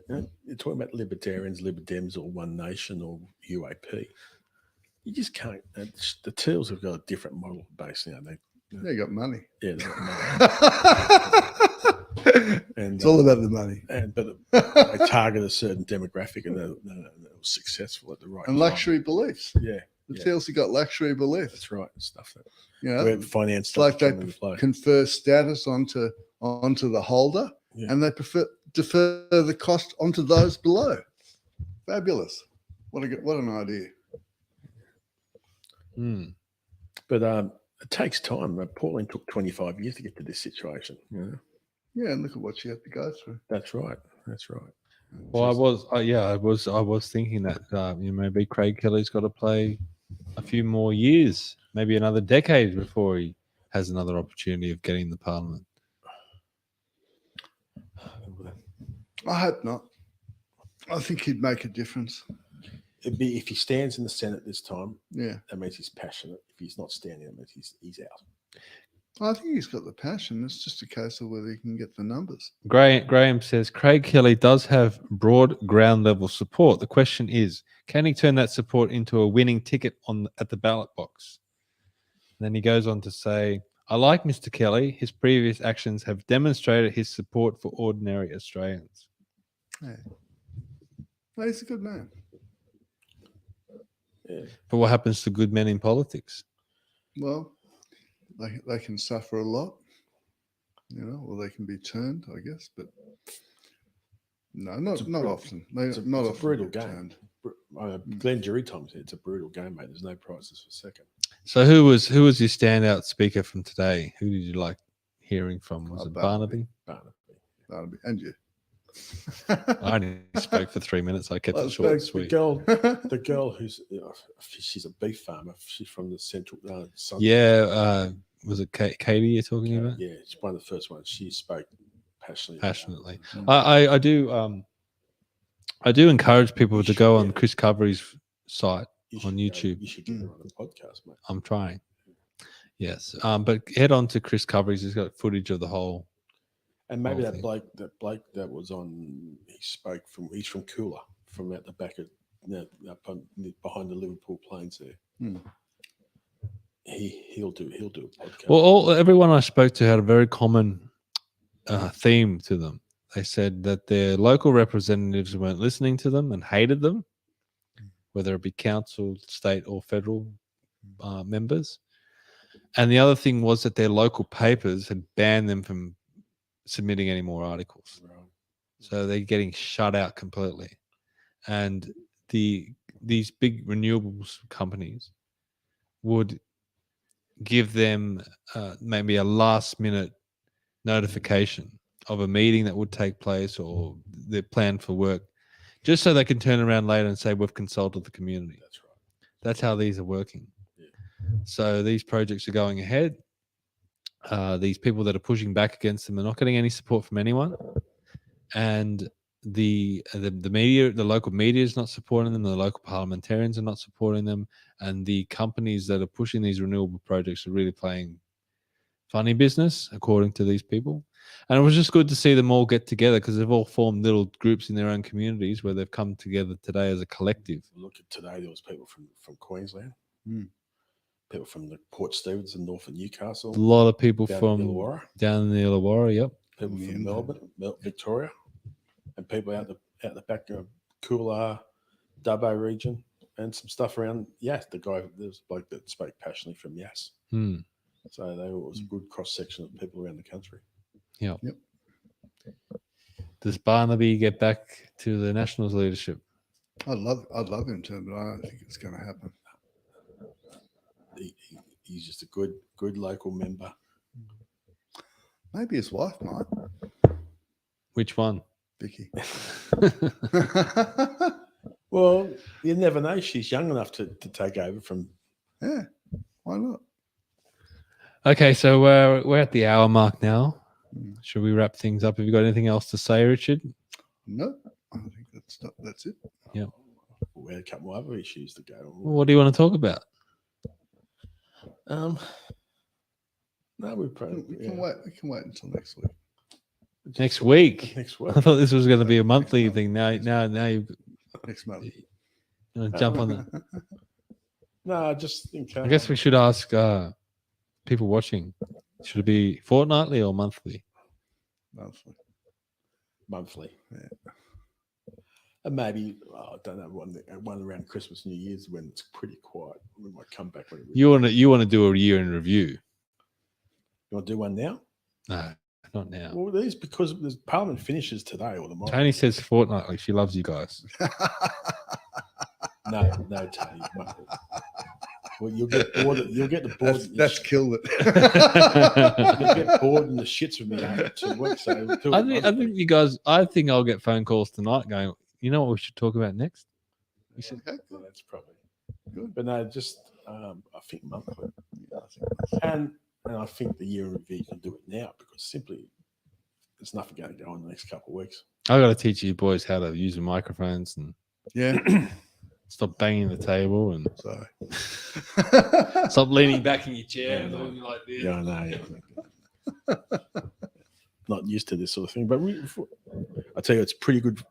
You're talking about libertarians, Lib Dems, or One Nation, or UAP. You just can't. The Teals have got a different model base now. They got money. Yeah, they got money. And it's all about the money. But they target a certain demographic, and they were successful at the right time. And luxury beliefs. Yeah. The Teals have got luxury beliefs. That's right. Stuff that. Where finance it's like they confer status onto the holder, and they defer the cost onto those below. Fabulous. What an idea. But it takes time. Pauline took 25 years to get to this situation. Yeah, and look at what she had to go through. That's right. Well, I was thinking that maybe Craig Kelly's got to play a few more years, maybe another decade before he has another opportunity of getting the parliament. I hope not. I think he'd make a difference. if he stands in the Senate this time, Yeah. that means he's passionate. If he's not standing, that means he's out. I think he's got the passion. It's just a case of whether he can get the numbers. Graham says Craig Kelly does have broad ground level support. The question is, can he turn that support into a winning ticket at the ballot box? And then he goes on to say, I like Mr. Kelly. His previous actions have demonstrated his support for ordinary Australians. Yeah. Well, he's a good man. Yeah. But what happens to good men in politics? Well, they can suffer a lot, or they can be turned, I guess. But no, not often. It's a often brutal get game. turned. Glenn Jury told me it's a brutal game, mate. There's no prizes for second. So who was your standout speaker from today? Who did you like hearing from? Was it Barnaby? Barnaby, and you. I only spoke for 3 minutes. I kept it short and sweet. The girl who's she's a beef farmer. She's from the central. Yeah, was it Katie you're talking about? Yeah, she's one of the first ones. She spoke passionately. I do encourage people to go on Chris Covery's site on YouTube. You should get her on the podcast, mate. I'm trying. Yes, but head on to Chris Covery's. He's got footage of the whole. And maybe whole that thing. bloke that was on. He's from Coolah, from out the back of behind the Liverpool plains there. He'll do a podcast. Well, everyone I spoke to had a very common theme to them. They said that their local representatives weren't listening to them and hated them, whether it be council, state, or federal members. And the other thing was that their local papers had banned them from submitting any more articles. Right. So they're getting shut out completely. And these big renewables companies would give them maybe a last minute notification of a meeting that would take place or their plan for work, just so they can turn around later and say, we've consulted the community. That's right. That's how these are working. Yeah. So these projects are going ahead. These people that are pushing back against them are not getting any support from anyone. And the media, the local media is not supporting them. The local parliamentarians are not supporting them. And the companies that are pushing these renewable projects are really playing funny business, according to these people. And it was just good to see them all get together because they've all formed little groups in their own communities where they've come together today as a collective. Look at today, there was people from Queensland, people from the Port Stephens and north of Newcastle. A lot of people down from in Illawarra. down in the Illawarra, yep. People from Melbourne, Victoria, and people out the back of Coolah, Dubbo region, and some stuff around. Yeah, there's a bloke that spoke passionately from Yass. So it was a good cross section of people around the country. Yep. Does Barnaby get back to the Nationals leadership? I'd love him to, but I don't think it's going to happen. He's just a good local member. Maybe his wife might. Which one? Vicky. Well, you never know. She's young enough to take over from. Yeah, why not? Okay, so we're at the hour mark now. Should we wrap things up? Have you got anything else to say, Richard? No, I think that's it. Yeah. We had a couple of other issues to go. Well, what do you want to talk about? No, we probably We can wait. We can wait until next week. Next week. Next week. I thought this was going to be a monthly thing. Now you Next month. jump on that. No, I just think. I guess we should ask people watching. Should it be fortnightly or monthly? Monthly. Yeah. And maybe I don't know one around Christmas, New Year's when it's pretty quiet. We might come back when You want to do a year in review? You want to do one now? No, not now. Well, these because the Parliament finishes today or tomorrow. Tony says fortnightly. She loves you guys. No, Tony. Well, you'll get bored. You'll get the bored. That's killed it. You'll get bored in the shits with me after 2 weeks. So I think you guys. I think I'll get phone calls tonight going. You know what we should talk about next? We said, okay, Yeah, that's probably good. But no, just I think monthly, Yeah, I think that's- and I think the year in review you can do it now because simply there's nothing going to go on the next couple of weeks. I got to teach you boys how to use the microphones and yeah. Stop banging the table and Sorry. stop leaning back in your chair and Yeah, looking like this. Yeah, I know. Yeah. Not used to this sort of thing, but I tell you, it's pretty good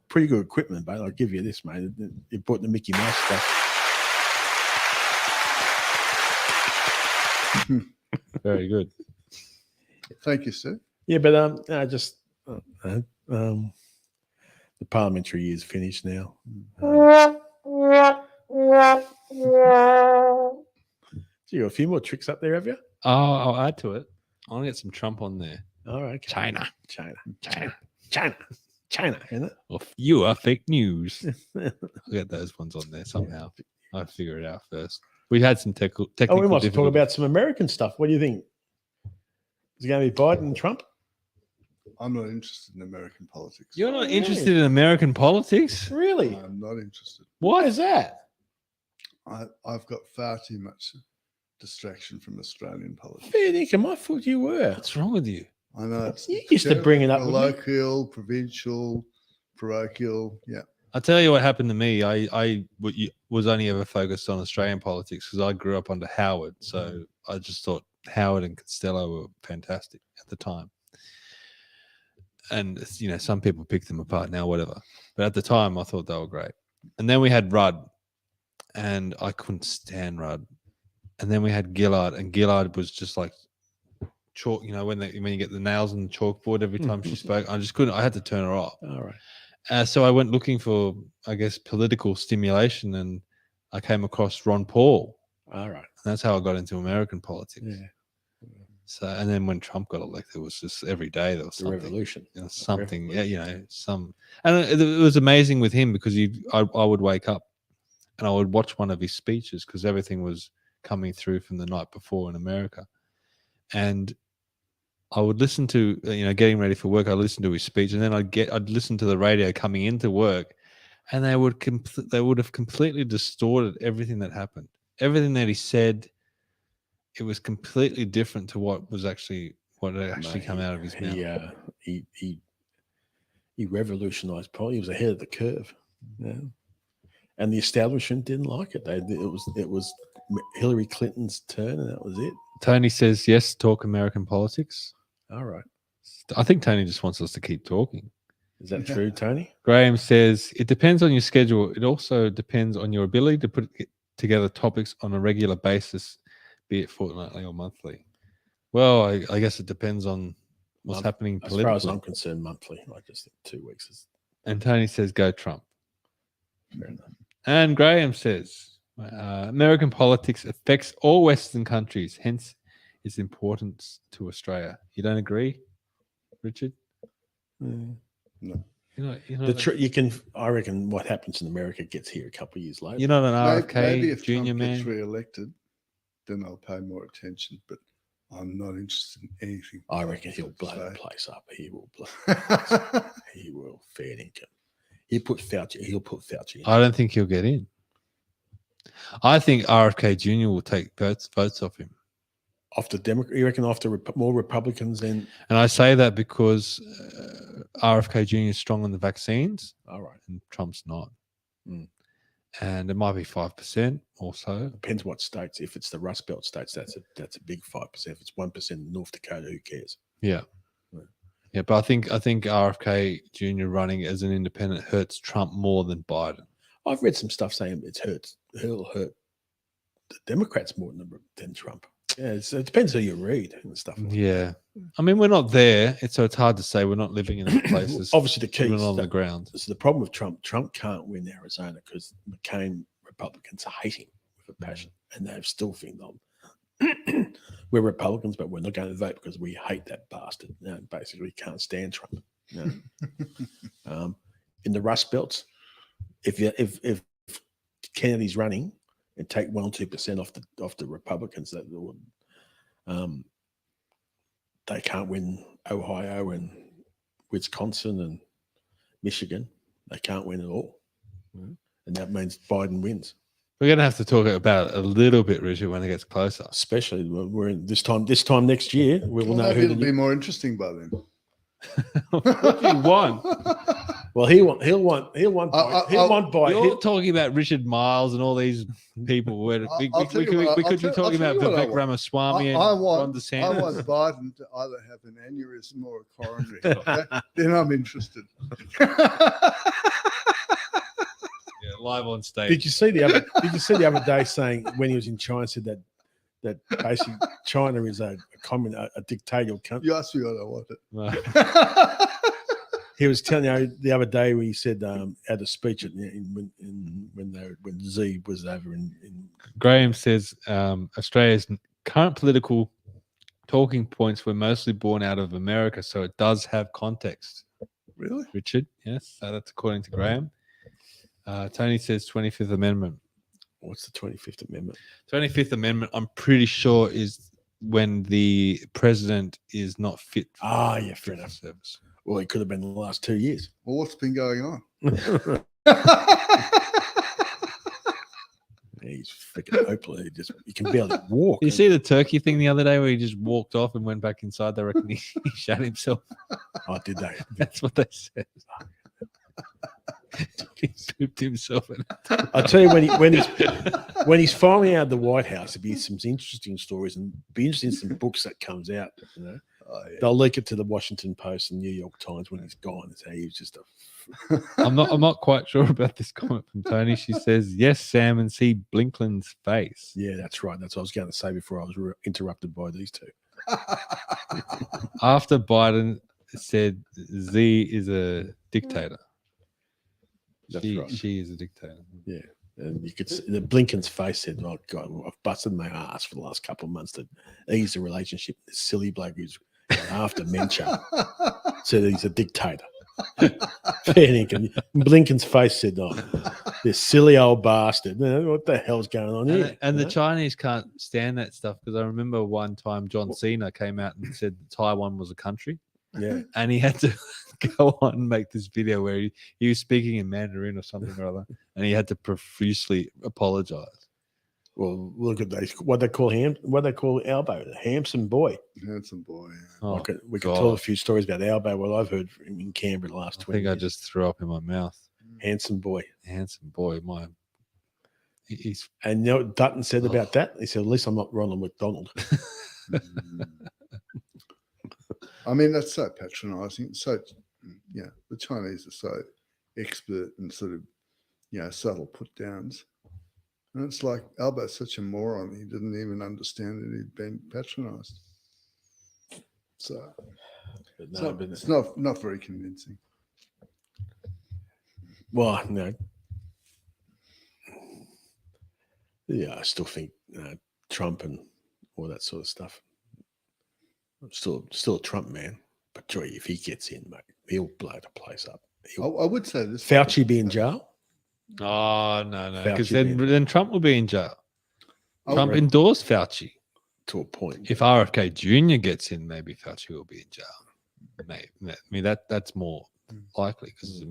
equipment, mate. I'll give you this, mate. You bought the Mickey Mouse stuff. Very good. Thank you, sir. Yeah, but the parliamentary year's finished now. So you got a few more tricks up there, have you? Oh, I'll add to it. I want to get some Trump on there. All right, okay. China. isn't it? Or you are fake news. I'll get those ones on there somehow. I'll figure it out first. We had some technical. Oh, we must talk difficulties. about some American stuff. What do you think? Is it going to be Biden and Trump? I'm not interested in American politics. You're not interested in American politics? Really? I'm not interested. Why is that? I've got far too much distraction from Australian politics. Fair dinkum, I thought you were. What's wrong with you? I know it's You used to bring it up with me. local, provincial, parochial. Yeah. I'll tell you what happened to me. I was only ever focused on Australian politics because I grew up under Howard. So I just thought Howard and Costello were fantastic at the time. And, you know, some people pick them apart now, whatever. But at the time, I thought they were great. And then we had Rudd, and I couldn't stand Rudd. And then we had Gillard, and Gillard was just like chalk, you know, when you get the nails on the chalkboard every time she spoke, I just couldn't. I had to turn her off. All right. So I went looking for, I guess, political stimulation, and I came across Ron Paul. All right. And that's how I got into American politics. Yeah. So, and then when Trump got elected, it was just every day there was The something. revolution. You know, something, Revolution. yeah, you know, and it was amazing with him because I would wake up and I would watch one of his speeches because everything was coming through from the night before in America, and I would listen to, you know, getting ready for work. I'd listen to his speech, and then I'd listen to the radio coming into work, and they would have completely distorted everything that happened, everything that he said. It was completely different to what had actually come out of his mouth. He revolutionized politics. He was ahead of the curve. Yeah. And the establishment didn't like it. It was Hillary Clinton's turn, and that was it. Tony says yes, talk American politics. All right. I think Tony just wants us to keep talking. Is that true, Tony? Graham says it depends on your schedule. It also depends on your ability to put together topics on a regular basis, be it fortnightly or monthly. Well, I guess it depends on what's happening politically. As far as I'm concerned, monthly. I just think 2 weeks is And Tony says go Trump. fair enough. And Graham says American politics affects all Western countries, hence its importance to Australia. You don't agree, Richard? No. I reckon what happens in America gets here a couple of years later. You're not an RFK Maybe if junior Trump man. gets re-elected, then I'll pay more attention. But I'm not interested in anything. I reckon he'll blow So- the place up. He will blow. He will, fair income. He'll put Fauci in. I don't think he'll get in. I think RFK Jr. will take votes off him. After Democrat, you reckon after more Republicans than? And I say that because RFK Jr. is strong on the vaccines All right. and Trump's not. Mm. And it might be 5% or so. Depends what states. If it's the Rust Belt states, that's a big 5%. If it's 1% in North Dakota, who cares? Yeah. Right. Yeah, but I think RFK Jr. running as an independent hurts Trump more than Biden. I've read some stuff saying he'll hurt the Democrats more than Trump. Yeah, it depends who you read and stuff. Like Yeah. I mean, we're not there, so it's hard to say. We're not living in that place. that. Obviously, the key We're is on the that- ground. so the problem with Trump can't win Arizona because McCain Republicans hate him with a passion, and they still think we're Republicans, but we're not going to vote because we hate that bastard. You know, basically, we can't stand Trump. You know? In the Rust Belts, if Kennedy's running and take 1 or 2% off the Republicans, that they can't win Ohio and Wisconsin and Michigan. They can't win at all, and that means Biden wins. We're going to have to talk about it a little bit, Richard, when it gets closer. Especially when we're in this time next year, we will know Maybe who it'll the be more interesting by then. What do you want? Well, he'll want by. You're talking about Richard Miles and all these people. Where we could be talking about Vivek Ramaswamy and Ron I want DeSantis. Biden to either have an aneurysm or a coronary. Okay? Then I'm interested. Yeah, live on stage. Did you see the other day saying when he was in China said that basically China is a dictatorial country? You asked me what I wanted. He was telling you the other day when he said at a speech when Z was over in Graham says Australia's current political talking points were mostly born out of America, so it does have context. Really? Richard, yes, that's according to Graham. Tony says 25th Amendment. What's the 25th Amendment? 25th Amendment, I'm pretty sure, is when the president is not fit for fair enough. service. Well, it could have been the last 2 years. Well, what's been going on? He's freaking hopeless. He can barely walk. You see the turkey thing the other day where he just walked off and went back inside? They reckon he shot himself. Oh, did they? That's what they said. He pooped himself. I'll tell you when he's finally out of the White House, there'll be some interesting stories and be interesting in some books that comes out. You know, they'll leak it to the Washington Post and New York Times when he's gone and say he was just a. I'm not quite sure about this comment from Tony. She says, "Yes, Sam, and see Blinklin's face." Yeah, that's right. That's what I was going to say before I was interrupted by these two. After Biden said Z is a dictator. That's right. She is a dictator. Yeah. And you could see the Blinken's face said, "Oh God, I've busted my ass for the last couple of months to ease the relationship." This silly bloke who's half dementia said he's a dictator. Blinken's face said, "Oh, this silly old bastard! What the hell's going on here?" And the Chinese can't stand that stuff because I remember one time John Cena came out and said Taiwan was a country. Yeah, and he had to go on and make this video where he was speaking in Mandarin or something or other, and he had to profusely apologize. Well, look at what they call Albo, the handsome boy. Handsome boy. Yeah. Oh, we could tell a few stories about Albo. Well, I've heard in Canberra the last 20 I think years. I just threw up in my mouth. Handsome boy. He's and you know what Dutton said about that? He said, "At least I'm not Ronald McDonald." I mean, that's so patronising. So, the Chinese are so expert in sort of, subtle put downs. And it's like Albo's such a moron. He didn't even understand that he'd been patronised. So, it's not very convincing. Well, no. Yeah, I still think Trump and all that sort of stuff. I'm still a Trump man, but joy, if he gets in, mate, he'll blow the place up. I would say this: Fauci be in jail. Oh no, because then Trump will be in jail. Trump really? endorsed Fauci To a point. If RFK Jr. gets in, maybe Fauci will be in jail. Maybe. I mean that's more likely because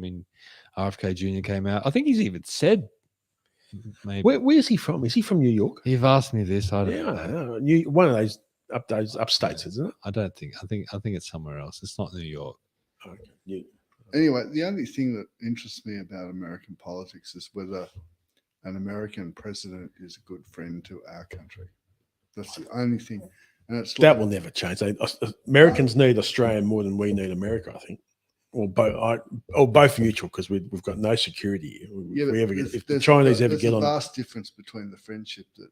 RFK Jr. came out. I think he's even said. Maybe. Where is he from? Is he from New York? You've asked me this. I don't know. One of those upstates, isn't it? I don't think. I think it's somewhere else. It's not New York. Okay. Anyway, the only thing that interests me about American politics is whether an American president is a good friend to our country. That's the only thing. And it's that will never change. Americans need Australia more than we need America, I think. Or both mutual because we've got no security. If the Chinese ever get on, there's a vast difference between the friendship that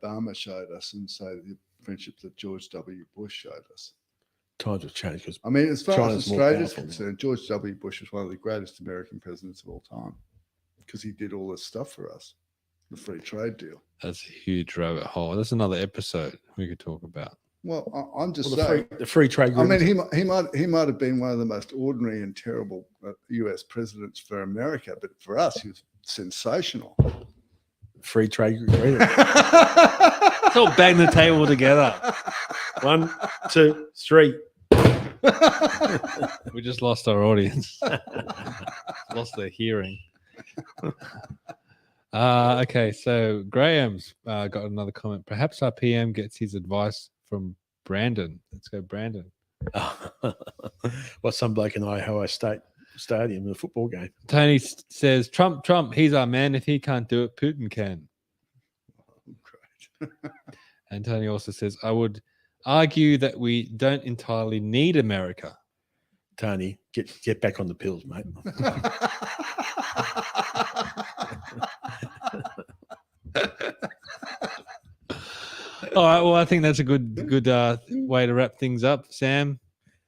Obama showed us and say the friendship that George W. Bush showed us. Times have changed because as far China's as Australia is concerned, George W. Bush was one of the greatest American presidents of all time because he did all this stuff for us, the free trade deal. That's a huge rabbit hole. That's another episode we could talk about. Well, I'm just saying the free trade. I mean, he might have been one of the most ordinary and terrible U.S. presidents for America, but for us, he was sensational. Free trade agreement. Let's all bang the table together. 1, 2, 3. We just lost our audience. Lost their hearing. Okay, so Graham's got another comment. Perhaps our PM gets his advice from Brandon. Let's go, Brandon. What's some bloke in Ohio State? stadium in a football game. Tony says, Trump, he's our man. If he can't do it, Putin can. Great. And Tony also says, I would argue that we don't entirely need America. Tony, get back on the pills, mate. All right. Well, I think that's a good way to wrap things up. Sam,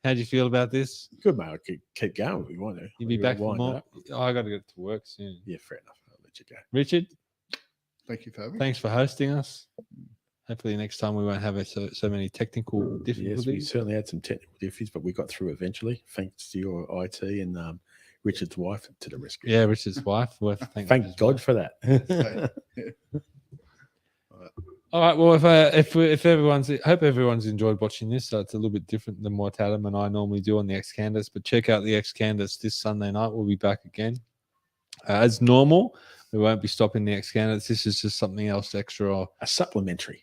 how do you feel about this? Good, mate. I keep going if we want to. You'll be back for more? Oh, I got to get to work soon. Yeah, fair enough. I'll let you go. Richard, Thank you, Fabian. thanks for hosting us. Hopefully next time we won't have so many technical difficulties. Yes, we certainly had some technical difficulties, but we got through eventually, thanks to your IT and Richard's wife to the rescue. Yeah, Richard's wife. Thank God for that. All right. Well, if everyone's, I hope everyone's enjoyed watching this. So it's a little bit different than what Adam and I normally do on the X Candace. But check out the X Candace this Sunday night. We'll be back again as normal. We won't be stopping the X Candace. This is just something else extra. A supplementary.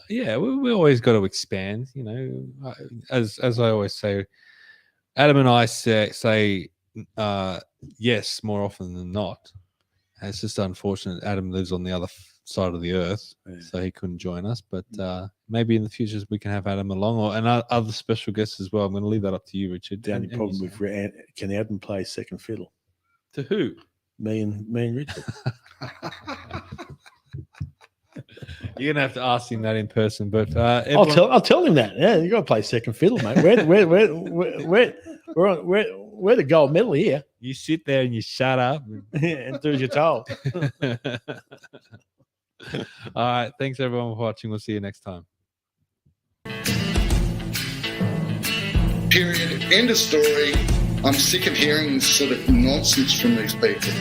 Yeah, we always got to expand. You know, as I always say, Adam and I say yes more often than not. And it's just unfortunate. Adam lives on the other side of the earth, so he couldn't join us. But maybe in the future we can have Adam along, and other special guests as well. I'm going to leave that up to you, Richard. The only problem with can Adam play second fiddle? To who? Me and Richard. You're gonna have to ask him that in person, but I'll tell him that. Yeah, you got to play second fiddle, mate. We're the gold medal here. You sit there and you shut up and do as you're told. All right, thanks everyone for watching. We'll see you next time. Period. End of story. I'm sick of hearing this sort of nonsense from these people.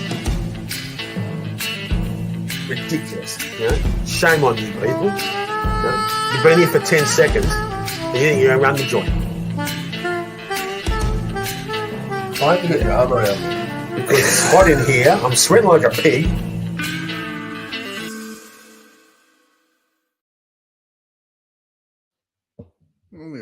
Ridiculous. You know? Shame on you people. You know? You've been here for 10 seconds and you think you're going to run the joint. I have to get your elbow out. Because it's hot in here. I'm sweating like a pig. Only